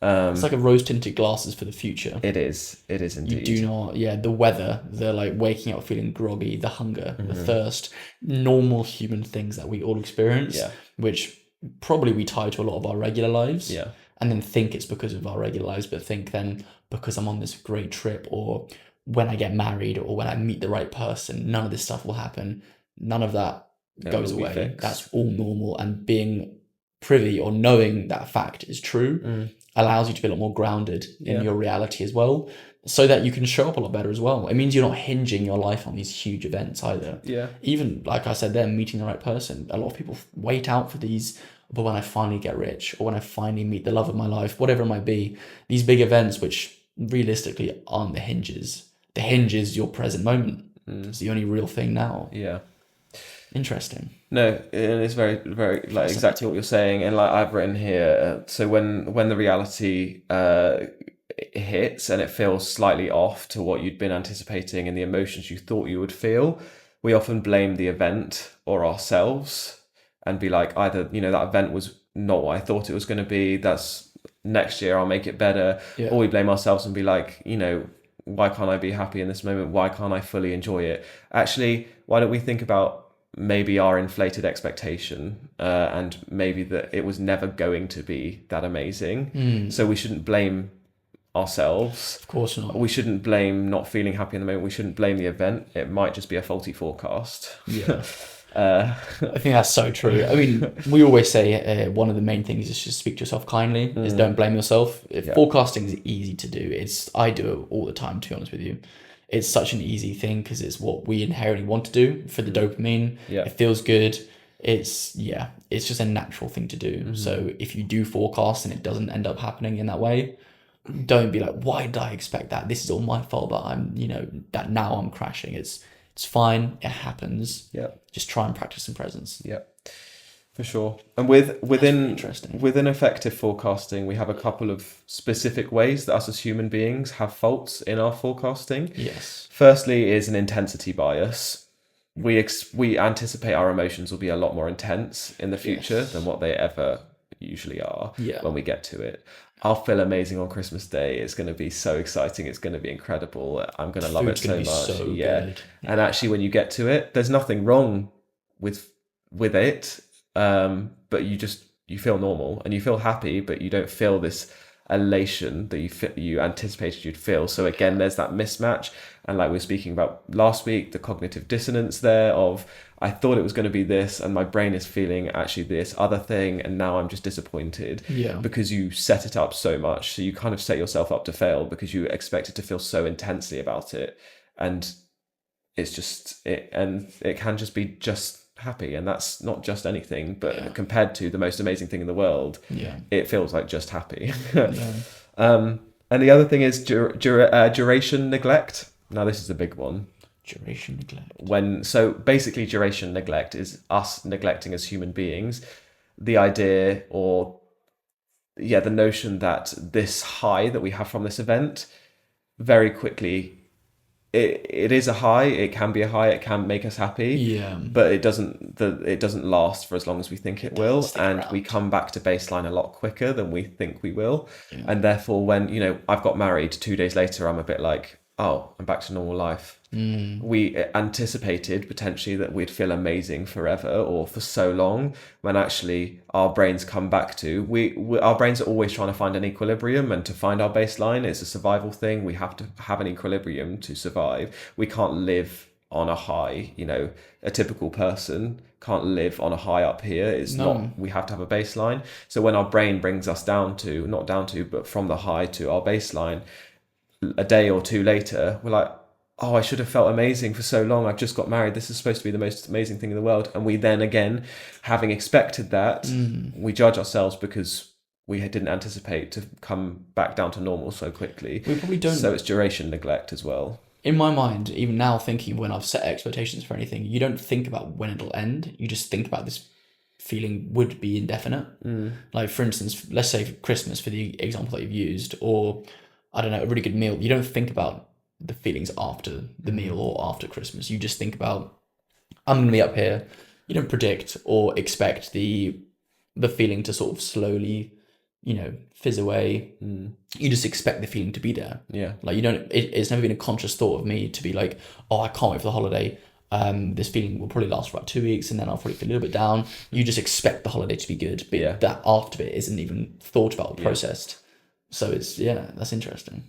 It's like a rose-tinted glasses for the future. It is indeed. You do not, the weather, the like waking up feeling groggy, the hunger, the thirst, normal human things that we all experience, which probably we tie to a lot of our regular lives. Yeah. And then think it's because of our regular lives, but think then because I'm on this great trip, or when I get married, or when I meet the right person, none of this stuff will happen. None of that goes away. That's all normal. And being privy or knowing that fact is true allows you to be a lot more grounded in your reality as well, so that you can show up a lot better as well. It means you're not hinging your life on these huge events either. Yeah. Even like I said there, meeting the right person. A lot of people wait out for these, but when I finally get rich, or when I finally meet the love of my life, whatever it might be, these big events, which realistically aren't the hinges. The hinge is your present moment. It's the only real thing now. Yeah. Interesting. No, it's very, very exactly what you're saying. And I've written here, so when the reality hits and it feels slightly off to what you'd been anticipating and the emotions you thought you would feel, we often blame the event or ourselves and be like, either, that event was not what I thought it was going to be. That's next year, I'll make it better. Yeah. Or we blame ourselves and be like, why can't I be happy in this moment? Why can't I fully enjoy it? Actually, why don't we think about maybe our inflated expectation and maybe that it was never going to be that amazing. So we shouldn't blame ourselves. Of course not. We shouldn't blame not feeling happy in the moment. We shouldn't blame the event. It might just be a faulty forecast. Yeah. I think that's so true. I mean, we always say one of the main things is just speak to yourself kindly, is don't blame yourself. Forecasting is easy to do. I do it all the time, to be honest with you. It's such an easy thing because it's what we inherently want to do for the dopamine. Yeah. It feels good. It's just a natural thing to do. So if you do forecast and it doesn't end up happening in that way, don't be like, why did I expect that? This is all my fault that I'm, that now I'm crashing. It's fine. It happens. Yeah. Just try and practice some presence. Yeah, for sure. And within effective forecasting, we have a couple of specific ways that us as human beings have faults in our forecasting. Yes. Firstly is an intensity bias. We anticipate our emotions will be a lot more intense in the future than what they ever usually are when we get to it. I'll feel amazing on Christmas Day. It's going to be so exciting. It's going to be incredible. I'm going to love it so much. So good. And actually, when you get to it, there's nothing wrong with it. But you feel normal and you feel happy, but you don't feel this elation that you anticipated you'd feel. So again, there's that mismatch. And like we were speaking about last week, the cognitive dissonance there of, I thought it was going to be this and my brain is feeling actually this other thing, and now I'm just disappointed because you set it up so much. So you kind of set yourself up to fail because you expected to feel so intensely about it, and it's just it can just be just happy, and that's not just anything, but compared to the most amazing thing in the world, it feels like just happy. And the other thing is duration neglect. Now this is a big one. Duration neglect. So basically duration neglect is us neglecting as human beings the idea or the notion that this high that we have from this event very quickly it is a high. It can be a high. It can make us happy. Yeah. But it doesn't last for as long as we think it will, and we come back to baseline a lot quicker than we think we will. Yeah. And therefore, when I've got married 2 days later, I'm a bit like, oh, I'm back to normal life. We anticipated potentially that we'd feel amazing forever or for so long, when actually our brains come back to our brains are always trying to find an equilibrium, and to find our baseline is a survival thing. We have to have an equilibrium to survive. We can't live on a high. A typical person can't live on a high up here. We have to have a baseline. So when our brain brings us but from the high to our baseline, a day or two later, we're like, oh, I should have felt amazing for so long. I've just got married. This is supposed to be the most amazing thing in the world. And we then, again, having expected that, we judge ourselves because we didn't anticipate to come back down to normal so quickly. We probably don't. So it's duration neglect as well. In my mind, even now, thinking when I've set expectations for anything, you don't think about when it'll end. You just think about this feeling would be indefinite. Like, for instance, let's say Christmas, for the example that you've used, or I don't know, a really good meal. You don't think about the feelings after the meal or after Christmas. You just think about, I'm going to be up here. You don't predict or expect the feeling to sort of slowly, fizz away. You just expect the feeling to be there. Yeah. Like, it's never been a conscious thought of me to be like, oh, I can't wait for the holiday. This feeling will probably last for about 2 weeks, and then I'll probably feel a little bit down. You just expect the holiday to be good, but that after bit isn't even thought about or processed. So that's interesting.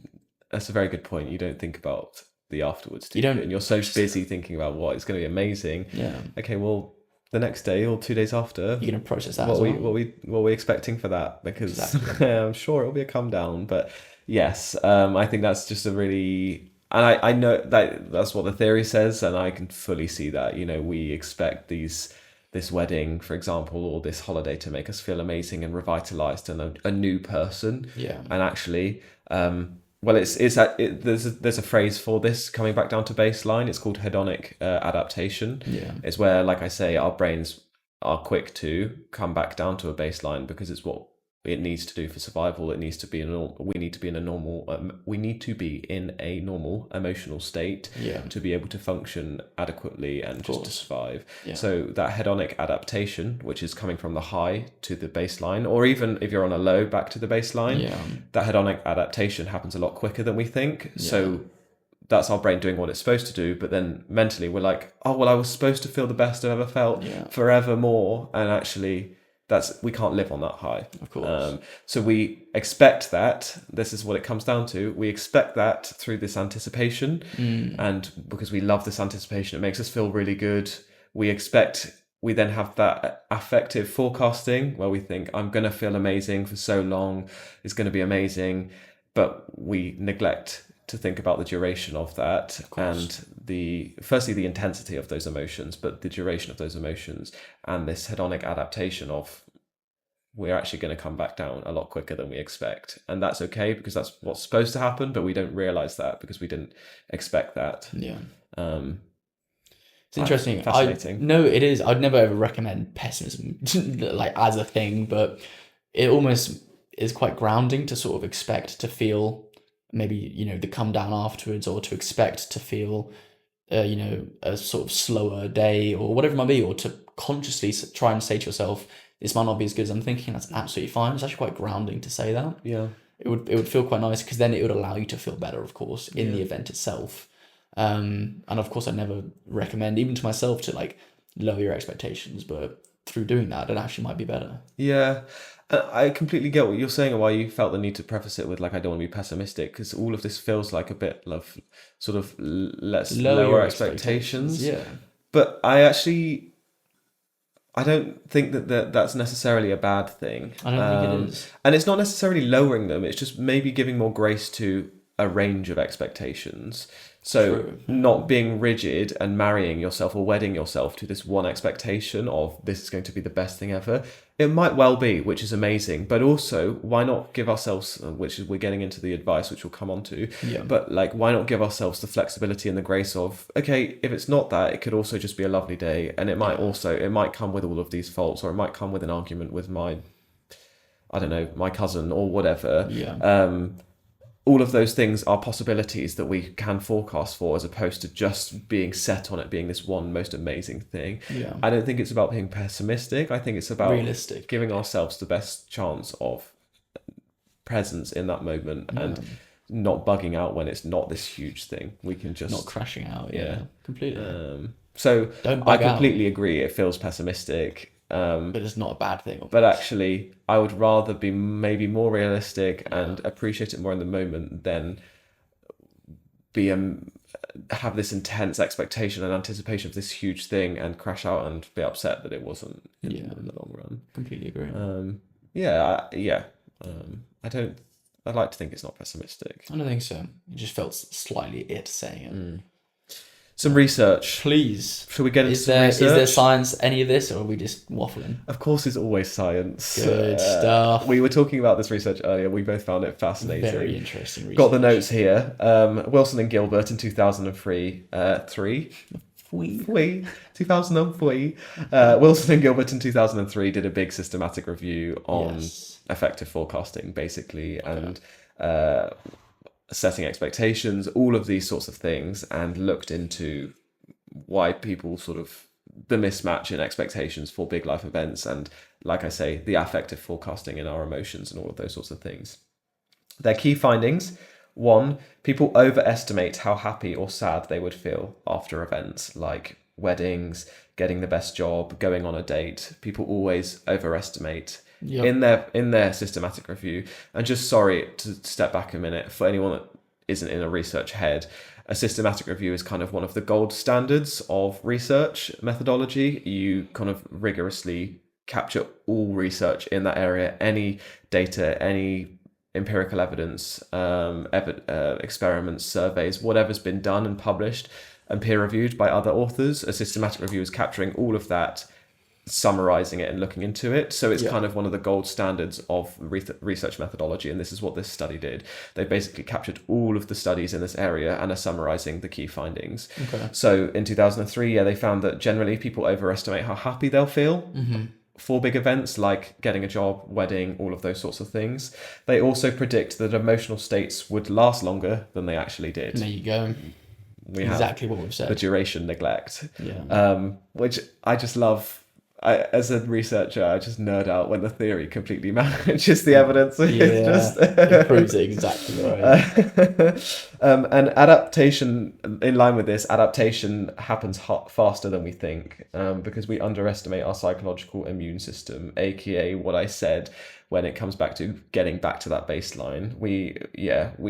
That's a very good point. You don't think about the afterwards. And you're so busy thinking about what is going to be amazing. Yeah. Okay, well, the next day or 2 days after, you're going to process that what as well. What we expecting for that, because I'm sure it'll be a come down. But yes, I think that's just a really, and I know that's what the theory says, and I can fully see that. We expect this wedding, for example, or this holiday to make us feel amazing and revitalized and a new person. Yeah. And actually, there's a phrase for this coming back down to baseline. It's called hedonic adaptation. Yeah. It's where, like I say, our brains are quick to come back down to a baseline because it's what it needs to do for survival. It needs to be we need to be in a normal emotional state to be able to function adequately and just to survive. Yeah. So that hedonic adaptation, which is coming from the high to the baseline, or even if you're on a low back to the baseline, that hedonic adaptation happens a lot quicker than we think. Yeah. So that's our brain doing what it's supposed to do, but then mentally we're like, oh, well, I was supposed to feel the best I've ever felt forevermore, and actually we can't live on that high. Of course. So we expect that. This is what it comes down to. We expect that through this anticipation, and because we love this anticipation, it makes us feel really good. We then have that affective forecasting where we think, I'm going to feel amazing for so long. It's going to be amazing, but we neglect to think about the duration of that, and firstly the intensity of those emotions, but the duration of those emotions, and this hedonic adaptation of we're actually going to come back down a lot quicker than we expect. And that's okay, because that's what's supposed to happen, but we don't realize that because we didn't expect that. Yeah. It's interesting. Fascinating. No, it is. I'd never ever recommend pessimism like as a thing, but it almost is quite grounding to sort of expect to feel maybe, the come down afterwards, or to expect to feel, a sort of slower day or whatever it might be, or to consciously try and say to yourself, this might not be as good as I'm thinking. That's absolutely fine. It's actually quite grounding to say that. Yeah. It would feel quite nice, because then it would allow you to feel better, of course, in the event itself. And of course, I never recommend, even to myself, to like lower your expectations, but through doing that, it actually might be better. Yeah. I completely get what you're saying, and why you felt the need to preface it with like, I don't want to be pessimistic, because all of this feels like a bit of sort of let's lower expectations. Yeah. But I don't think that's necessarily a bad thing. I don't think it is. And it's not necessarily lowering them. It's just maybe giving more grace to a range of expectations. So True. Not being rigid and marrying yourself or wedding yourself to this one expectation of this is going to be the best thing ever. It might well be, which is amazing. But also, why not give ourselves, which is we're getting into the advice, which we'll come on to, but like, why not give ourselves the flexibility and the grace of, okay, if it's not that, it could also just be a lovely day. And it might come with all of these faults, or it might come with an argument with my cousin or whatever. Yeah. all of those things are possibilities that we can forecast for, as opposed to just being set on it being this one most amazing thing. Yeah. I don't think it's about being pessimistic. I think it's about realistic, giving ourselves the best chance of presence in that moment and not bugging out when it's not this huge thing. We can just not crashing out. Yeah, completely. So Don't bug I completely agree. It feels pessimistic. But it's not a bad thing. But actually, I would rather be maybe more realistic and appreciate it more in the moment than be have this intense expectation and anticipation of this huge thing and crash out and be upset that it wasn't in the long run. Completely agree. I'd like to think it's not pessimistic. I don't think so. It just felt slightly it saying it. Some research. Please. Shall we get into some research? Is there science, any of this, or are we just waffling? Of course, it's always science. Good stuff. We were talking about this research earlier. We both found it fascinating. Very interesting research. Got the notes here. Wilson and Gilbert in 2003. 2003. Wilson and Gilbert in 2003 did a big systematic review on affective forecasting, basically, and setting expectations, all of these sorts of things, and looked into why people sort of the mismatch in expectations for big life events, and like I say, the affective forecasting in our emotions and all of those sorts of things. Their key findings: 1, people overestimate how happy or sad they would feel after events like weddings, getting the best job, going on a date. People always overestimate in their systematic review. And just sorry to step back a minute, for anyone that isn't in a research head, a systematic review is kind of one of the gold standards of research methodology. You kind of rigorously capture all research in that area, any data, any empirical evidence, experiments, surveys, whatever's been done and published and peer reviewed by other authors. A systematic review is capturing all of that, summarizing it and looking into it. So it's kind of one of the gold standards of research methodology, and this is what this study did. They basically captured all of the studies in this area and are summarizing the key findings. So in 2003, they found that generally people overestimate how happy they'll feel for big events like getting a job, wedding, all of those sorts of things. They also predict that emotional states would last longer than they actually did. There you go. Exactly what we've said. The duration neglect, which I just love. As a researcher, I just nerd out when the theory completely matches the evidence. It proves it exactly right. And adaptation, in line with this, adaptation happens faster than we think, because we underestimate our psychological immune system, aka what I said when it comes back to getting back to that baseline. We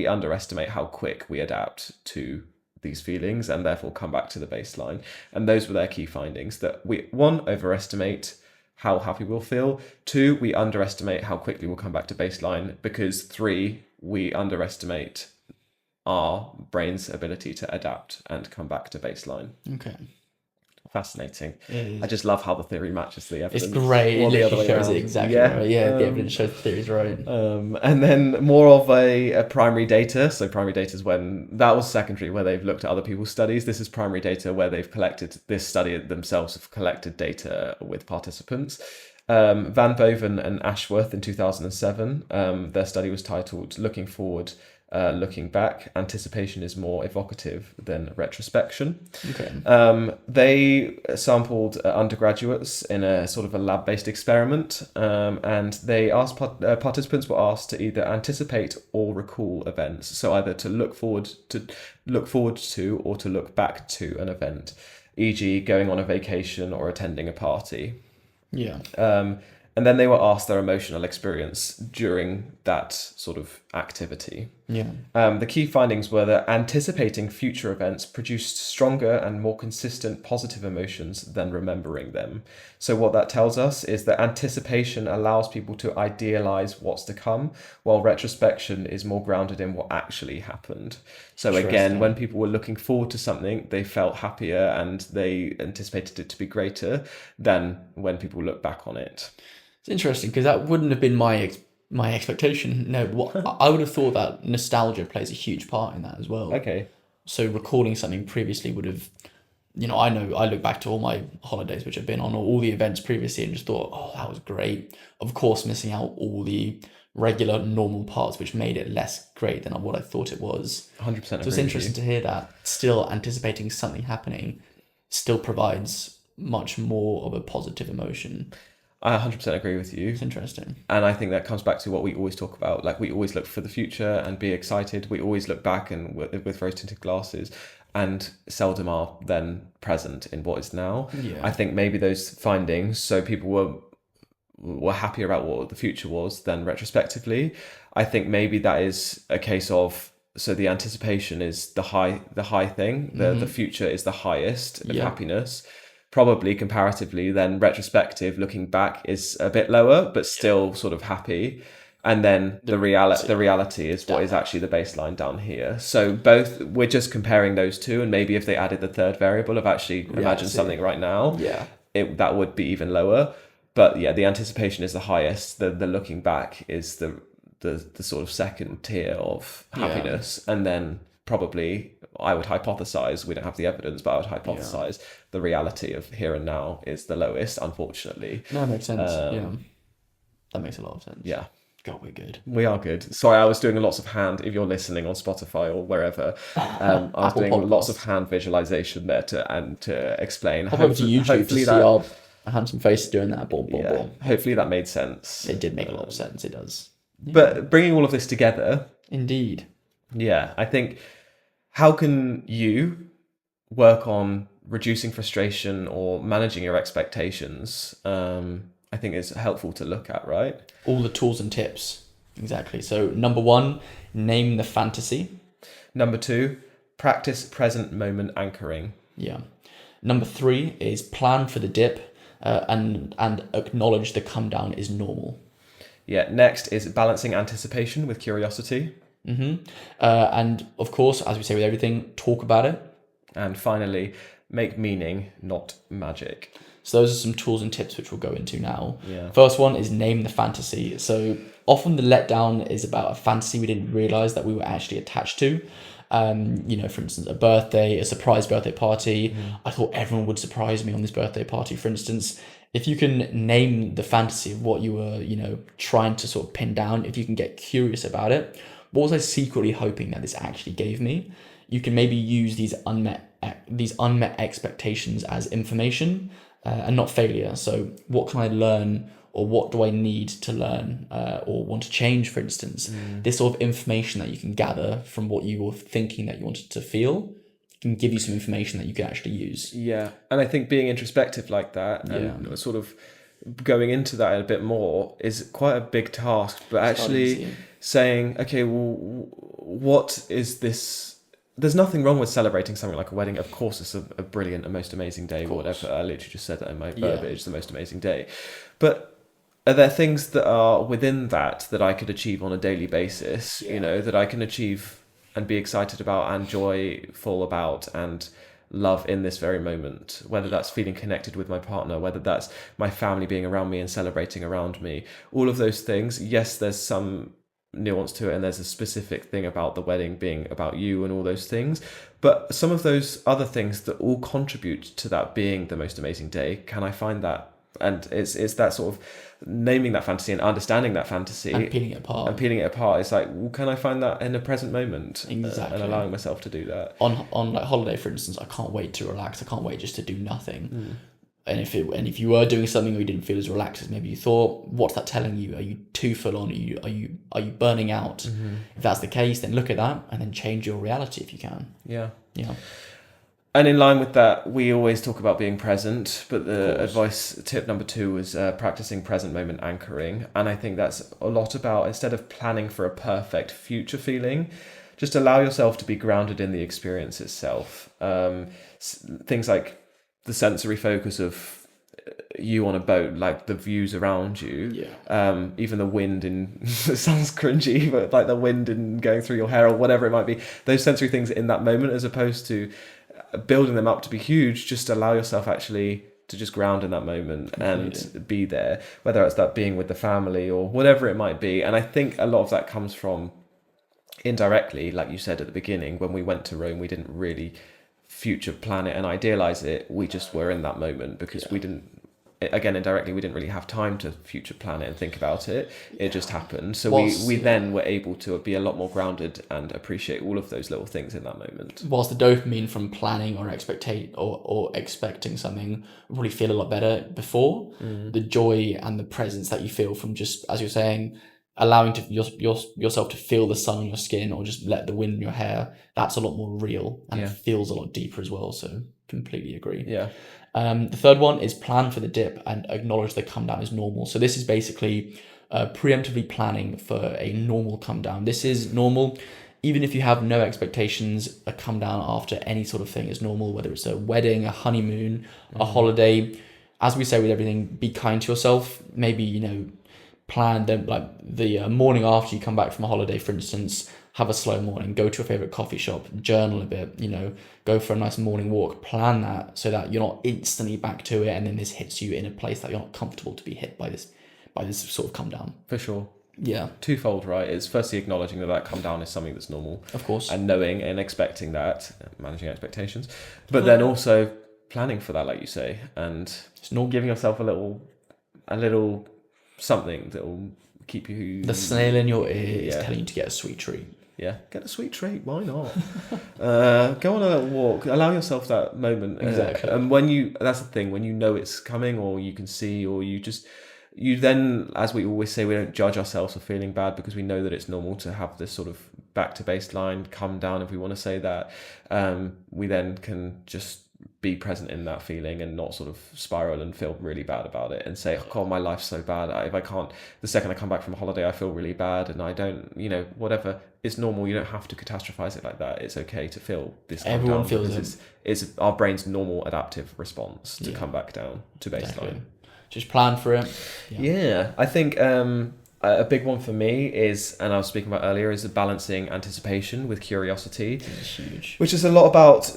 underestimate how quick we adapt to these feelings and therefore come back to the baseline. And those were their key findings: that we, 1, overestimate how happy we'll feel; 2, we underestimate how quickly we'll come back to baseline; because 3, we underestimate our brain's ability to adapt and come back to baseline. Okay. Fascinating. I just love how the theory matches the evidence. It's great. It literally shows it exactly right. The evidence shows the theory's right. And then more of a primary data. So primary data is when that was secondary, where they've looked at other people's studies. This is primary data, where they've collected this study themselves, have collected data with participants. Van Boven and Ashworth in 2007. Their study was titled "Looking Forward, Looking Back. Anticipation is more evocative than retrospection." They sampled undergraduates in a sort of a lab-based experiment, and they asked participants were asked to either anticipate or recall events. So either to look forward to or to look back to an event, e.g., going on a vacation or attending a party. And then they were asked their emotional experience during that sort of activity. The key findings were that anticipating future events produced stronger and more consistent positive emotions than remembering them. So what that tells us is that anticipation allows people to idealize what's to come, while retrospection is more grounded in what actually happened. So again, when people were looking forward to something, they felt happier and they anticipated it to be greater than when people look back on it. It's interesting, because that wouldn't have been my expectation. No, I would have thought that nostalgia plays a huge part in that as well. So recalling something previously would have, I know I look back to all my holidays which I've been on, or all the events previously, and just thought, oh, that was great. Of course, missing out all the regular normal parts, which made it less great than what I thought it was. 100% So it's interesting to hear that still anticipating something happening still provides much more of a positive emotion. I 100% agree with you. It's interesting. And I think that comes back to what we always talk about. Like, we always look for the future and be excited. We always look back and with rose-tinted glasses, and seldom are then present in what is now. Yeah. I think maybe those findings, so people were happier about what the future was than retrospectively. I think maybe that is a case of, so the anticipation is the high thing. The future is the highest of happiness. Probably comparatively, then retrospective, looking back, is a bit lower, but still sort of happy. And then the reality is what is actually the baseline down here. So both, we're just comparing those two, and maybe if they added the third variable of actually imagine something right now, that would be even lower. But yeah, the anticipation is the highest. The looking back is the sort of second tier of happiness, and then probably, I would hypothesize, we don't have the evidence, but I would hypothesize the reality of here and now is the lowest, unfortunately. No, that makes sense. That makes a lot of sense. Yeah. God, we're good. We are good. Sorry, I was doing lots of hand, if you're listening on Spotify or wherever, I was doing lots of hand visualization there to explain. Hop over to YouTube to see our handsome faces doing that. Hopefully that made sense. It did make a lot of sense, it does. Yeah. But bringing all of this together... Indeed. Yeah, I think, how can you work on reducing frustration or managing your expectations? I think it's helpful to look at, right? All the tools and tips. Exactly. So number 1, name the fantasy. Number 2, practice present moment anchoring. Yeah. Number 3 is plan for the dip and acknowledge the come down is normal. Yeah. Next is balancing anticipation with curiosity. And of course, as we say with everything, talk about it. And finally, make meaning, not magic. So those are some tools and tips which we'll go into now. Yeah. First one is name the fantasy. So often the letdown is about a fantasy we didn't realize that we were actually attached to. For instance, a birthday, a surprise birthday party. I thought everyone would surprise me on this birthday party, for instance. If you can name the fantasy of what you were, trying to sort of pin down, if you can get curious about it, what was I secretly hoping that this actually gave me? You can maybe use these unmet expectations as information and not failure. So what can I learn, or what do I need to learn or want to change, for instance? This sort of information that you can gather from what you were thinking that you wanted to feel can give you some information that you can actually use. Yeah, and I think being introspective like that and sort of going into that a bit more is quite a big task, but actually saying, okay, well, what is this? There's nothing wrong with celebrating something like a wedding. Of course, it's a brilliant, a most amazing day, or whatever. I literally just said that in my verbiage, the most amazing day. But are there things that are within that I could achieve on a daily basis, that I can achieve and be excited about and joyful about and love in this very moment, whether that's feeling connected with my partner, whether that's my family being around me and celebrating around me, all of those things. Yes, there's some nuance to it, and there's a specific thing about the wedding being about you and all those things, but some of those other things that all contribute to that being the most amazing day, can I find that? And it's that sort of naming that fantasy and understanding that fantasy and peeling it apart. It's like, well, can I find that in a present moment? Exactly. And allowing myself to do that on like holiday, for instance. I can't wait to relax. I can't wait just to do nothing. And if you were doing something or you didn't feel as relaxed as maybe you thought, what's that telling you? Are you too full on? Are you burning out? If that's the case, then look at that and then change your reality if you can. Yeah. And in line with that, we always talk about being present, but the advice tip number 2 was practicing present moment anchoring. And I think that's a lot about, instead of planning for a perfect future feeling, just allow yourself to be grounded in the experience itself. Things like the sensory focus of you on a boat, like the views around you, even the wind in it sounds cringy, but like the wind and going through your hair or whatever it might be, those sensory things in that moment, as opposed to building them up to be huge. Just allow yourself actually to just ground in that moment and be there, whether it's that being with the family or whatever it might be. And I think a lot of that comes from indirectly, like you said at the beginning, when we went to Rome, we didn't really future plan it and idealize it. We just were in that moment because we didn't, we didn't again, indirectly, we didn't really have time to future plan it and think about it. It just happened. So we then were able to be a lot more grounded and appreciate all of those little things in that moment. Whilst the dopamine from planning or expecting something would probably feel a lot better before, the joy and the presence that you feel from just, as you're saying, allowing yourself to feel the sun on your skin or just let the wind in your hair, that's a lot more real and it feels a lot deeper as well. So completely agree. Yeah. The third one is plan for the dip and acknowledge the come down is normal. So this is basically preemptively planning for a normal come down. This is normal. Even if you have no expectations, a come down after any sort of thing is normal, whether it's a wedding, a honeymoon, a holiday. As we say with everything, be kind to yourself. Maybe, plan the morning after you come back from a holiday, for instance, have a slow morning, go to your favorite coffee shop, journal a bit, go for a nice morning walk, plan that so that you're not instantly back to it. And then this hits you in a place that you're not comfortable to be hit by this sort of come down. For sure. Yeah. Twofold, right? It's firstly acknowledging that come down is something that's normal. Of course. And knowing and expecting that, managing expectations, but then also planning for that, like you say, and it's not giving yourself a little something that will keep you... The snail in your ear is telling you to get a sweet treat. Yeah, get a sweet treat. Why not? Go on a little walk. Allow yourself that moment. Exactly. And that's the thing. When you know it's coming, or you can see, or you then, as we always say, we don't judge ourselves for feeling bad because we know that it's normal to have this sort of back to baseline, come down, if we want to say that. We then can just be present in that feeling and not sort of spiral and feel really bad about it and say, oh God, my life's so bad. If I can't, the second I come back from a holiday, I feel really bad and I don't, whatever. It's normal. You don't have to catastrophize it like that. It's okay to feel this. Everyone feels it. It's our brain's normal adaptive response to come back down to baseline. Exactly. Just plan for it. Yeah. I think a big one for me is, and I was speaking about earlier, is the balancing anticipation with curiosity. This is huge. Which is a lot about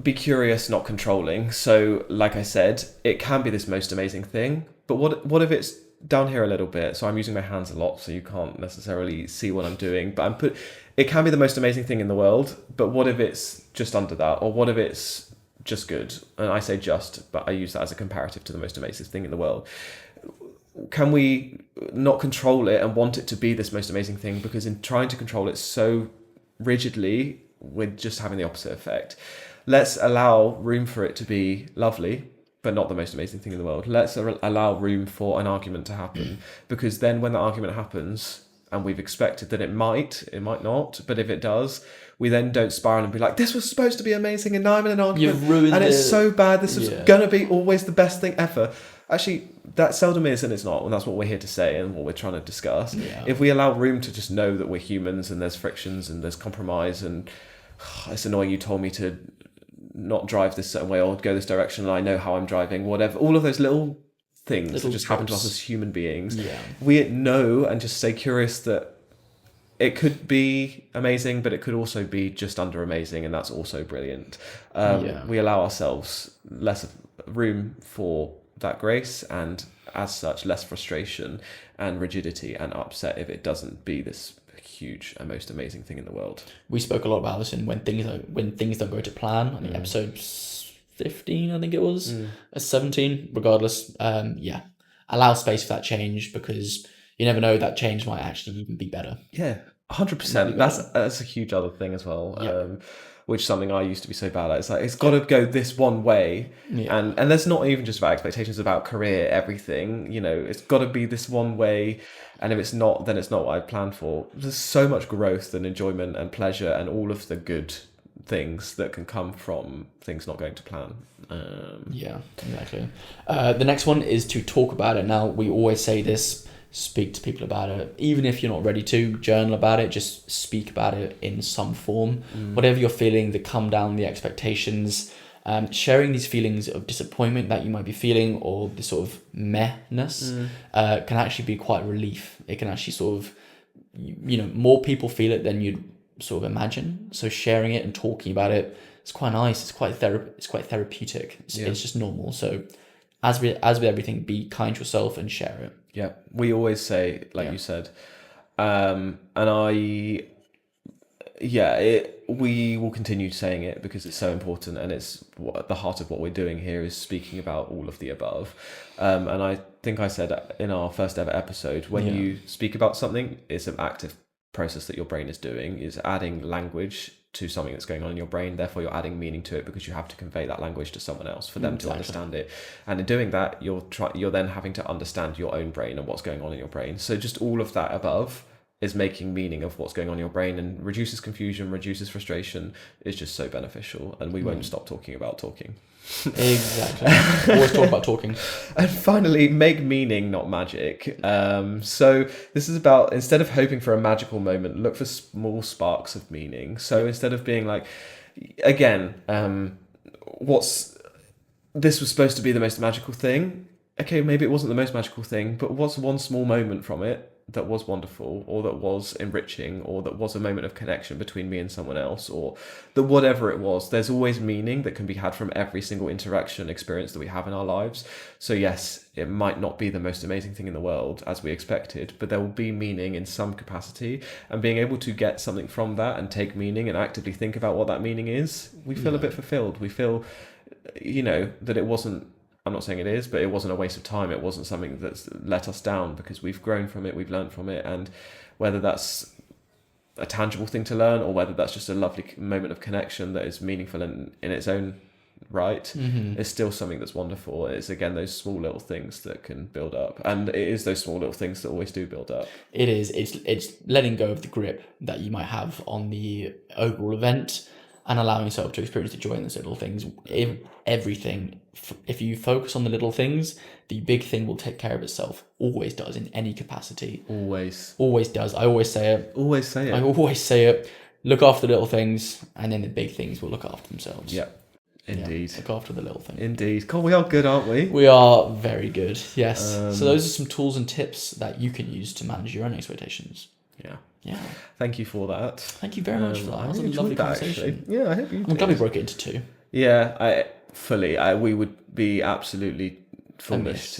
be curious, not controlling. So, like I said, it can be this most amazing thing, but what if it's down here a little bit? So I'm using my hands a lot, so you can't necessarily see what I'm doing, but it can be the most amazing thing in the world, but what if it's just under that? Or what if it's just good? And I say just, but I use that as a comparative to the most amazing thing in the world. Can we not control it and want it to be this most amazing thing? Because in trying to control it so rigidly, we're just having the opposite effect. Let's allow room for it to be lovely, but not the most amazing thing in the world. Let's allow room for an argument to happen, because then when that argument happens, and we've expected that it might not, but if it does, we then don't spiral and be like, this was supposed to be amazing and now I'm in an argument You've ruined and it's so bad, this is going to be always the best thing ever. Actually, that seldom is, and it's not, and that's what we're here to say and what we're trying to discuss. Yeah. If we allow room to just know that we're humans and there's frictions and there's compromise and it's annoying you told me to not drive this certain way or go this direction and I know how I'm driving, whatever, all of those little things that just happen to us as human beings. We know and just stay curious that it could be amazing, but it could also be just under amazing, and that's also brilliant. We allow ourselves less room for that grace, and as such less frustration and rigidity and upset if it doesn't be this huge and most amazing thing in the world. We spoke a lot about this in when things don't go to plan. I think episode 15, I think it was, 17. Regardless, allow space for that change, because you never know, that change might actually even be better. Yeah, 100%. That's a huge other thing as well. Which is something I used to be so bad at. It's like, it's got to go this one way. And that's not even just about expectations, about career, everything. It's got to be this one way. And if it's not, then it's not what I planned for. There's so much growth and enjoyment and pleasure and all of the good things that can come from things not going to plan. Exactly. The next one is to talk about it. Now, we always say this, speak to people about it. Even if you're not ready to journal about it, just speak about it in some form. Whatever you're feeling, the come down, the expectations, sharing these feelings of disappointment that you might be feeling, or the sort of mehness, can actually be quite relief. It can actually sort of, more people feel it than you'd sort of imagine. So sharing it and talking about it, it's quite nice. It's quite therapeutic. It's just normal. So as with everything, be kind to yourself and share it. Yeah, we always say, like you said, and I we will continue saying it because it's so important, and it's at the heart of what we're doing here is speaking about all of the above. And I think I said in our first ever episode, when you speak about something, it's an active process that your brain is doing, is adding language to something that's going on in your brain. Therefore, you're adding meaning to it because you have to convey that language to someone else for them to understand it. And in doing that, you're then having to understand your own brain and what's going on in your brain. So just all of that above is making meaning of what's going on in your brain, and reduces confusion, reduces frustration. Is just so beneficial, and we won't stop talking about talking. Exactly. Always talk about talking. And finally, make meaning, not magic. So this is about, instead of hoping for a magical moment, look for small sparks of meaning. So instead of being like, again, this was supposed to be the most magical thing. Okay, maybe it wasn't the most magical thing, but what's one small moment from it that was wonderful, or that was enriching, or that was a moment of connection between me and someone else, or that whatever it was. There's always meaning that can be had from every single interaction experience that we have in our lives. So yes, it might not be the most amazing thing in the world as we expected, but there will be meaning in some capacity, and being able to get something from that and take meaning and actively think about what that meaning is, we feel a bit fulfilled. We feel, that it wasn't, I'm not saying it is, but it wasn't a waste of time. It wasn't something that's let us down, because we've grown from it, we've learned from it. And whether that's a tangible thing to learn, or whether that's just a lovely moment of connection that is meaningful in its own right, it's still something that's wonderful. It's, again, those small little things that can build up. And it is those small little things that always do build up. It is. It's letting go of the grip that you might have on the overall event, and allowing yourself to experience the joy in those little things. If you focus on the little things, the big thing will take care of itself. Always does, in any capacity. Always does. I always say it. I always say it. Look after the little things, and then the big things will look after themselves. Yeah, indeed. Look after the little things. Indeed. God, we are good, aren't we? We are very good, yes. So those are some tools and tips that you can use to manage your own expectations. Yeah. Thank you for that. Thank you very much for that. That was a lovely conversation. Actually. Yeah, I hope you did. I'm glad we broke it into two. Yeah, we would be absolutely foolish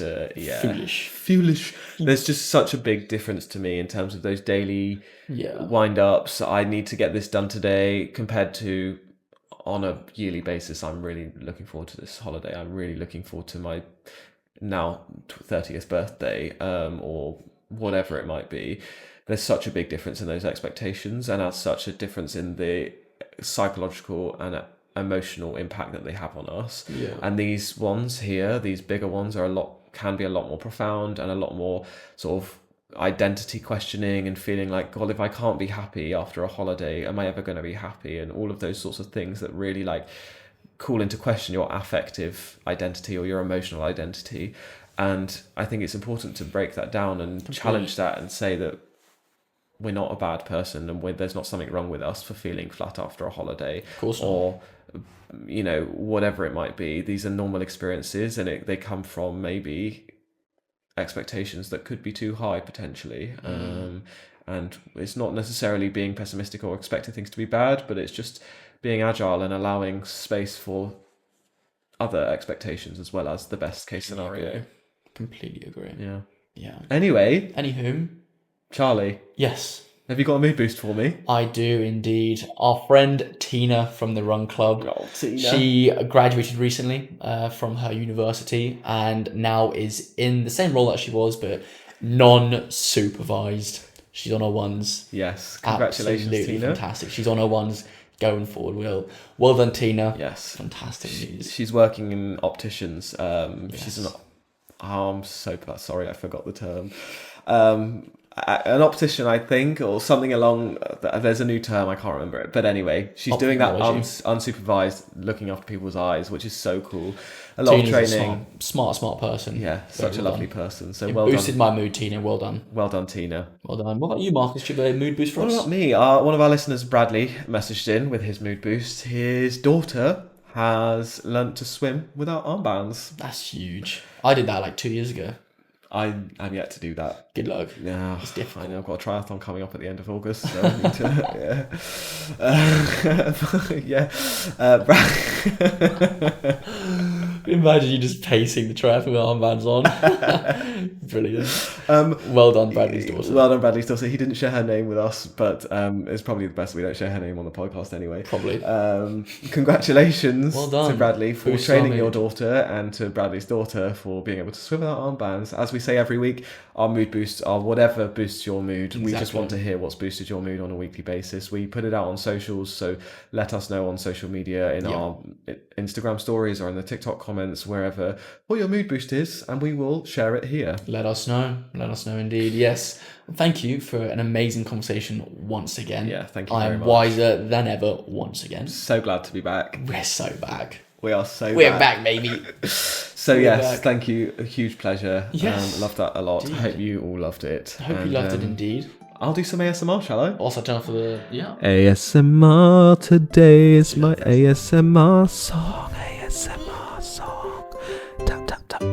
Foolish. There's just such a big difference to me in terms of those daily wind-ups. I need to get this done today, compared to on a yearly basis. I'm really looking forward to this holiday. I'm really looking forward to my now 30th birthday, or whatever it might be. There's such a big difference in those expectations, and such a difference in the psychological and emotional impact that they have on us. Yeah. And these ones here, these bigger ones, can be a lot more profound, and a lot more sort of identity questioning, and feeling like, God, if I can't be happy after a holiday, am I ever going to be happy? And all of those sorts of things that really call into question your affective identity or your emotional identity. And I think it's important to break that down and challenge that, and say that we're not a bad person, and there's not something wrong with us for feeling flat after a holiday, or whatever it might be. These are normal experiences, and they come from maybe expectations that could be too high potentially. And it's not necessarily being pessimistic or expecting things to be bad, but it's just being agile and allowing space for other expectations as well as the best case scenario. Completely agree. Yeah. Anyway. Anywho. Charlie. Yes. Have you got a mood boost for me? I do indeed. Our friend Tina from the Run Club. Oh, Tina. She graduated recently from her university, and now is in the same role that she was, but non-supervised. She's on her ones. Yes. Congratulations, Absolutely Tina. Fantastic. She's on her ones going forward. Well done, Tina. Yes. Fantastic news. She's working in opticians. Yes. She's I'm so sorry, I forgot the term. An optician, I think, or something along. There's a new term, I can't remember it. But anyway, she's doing that unsupervised, looking after people's eyes, which is so cool. A lot of training. Smart person. Yeah, such a lovely person. So well boosted done. My mood, Tina. Well done. Well done, Tina. Well done. What about you, Marcus? Do you have a mood boost for us? What about me? One of our listeners, Bradley, messaged in with his mood boost. His daughter has learnt to swim without armbands. That's huge. I did that 2 years ago. I am yet to do that. Good luck. Yeah, it's difficult. I know, I've got a triathlon coming up at the end of August, so I need to, Imagine you just pacing the track with armbands on. Brilliant. Well done, Bradley's daughter. Well done, Bradley's daughter. He didn't share her name with us, but it's probably the best we don't share her name on the podcast anyway. Probably. Congratulations to Bradley for Boost training your daughter, and to Bradley's daughter for being able to swim without armbands. As we say every week, our mood boosts are whatever boosts your mood. Exactly. We just want to hear what's boosted your mood on a weekly basis. We put it out on socials, so let us know on social media, in our Instagram stories or in the TikTok comments, wherever, what your mood boost is, and we will share it here. Let us know indeed. Yes. Thank you for an amazing conversation once again. Yeah, thank you very much. I'm wiser than ever once again. So glad to be back. We're so back. We're back, baby. So yes, thank you. A huge pleasure. Yes. Loved that a lot. Indeed. Hope you all loved it. I hope you loved it indeed. I'll do some ASMR, shall I? Also turn for the ASMR today is my ASMR song. ASMR song. Tap tap tap.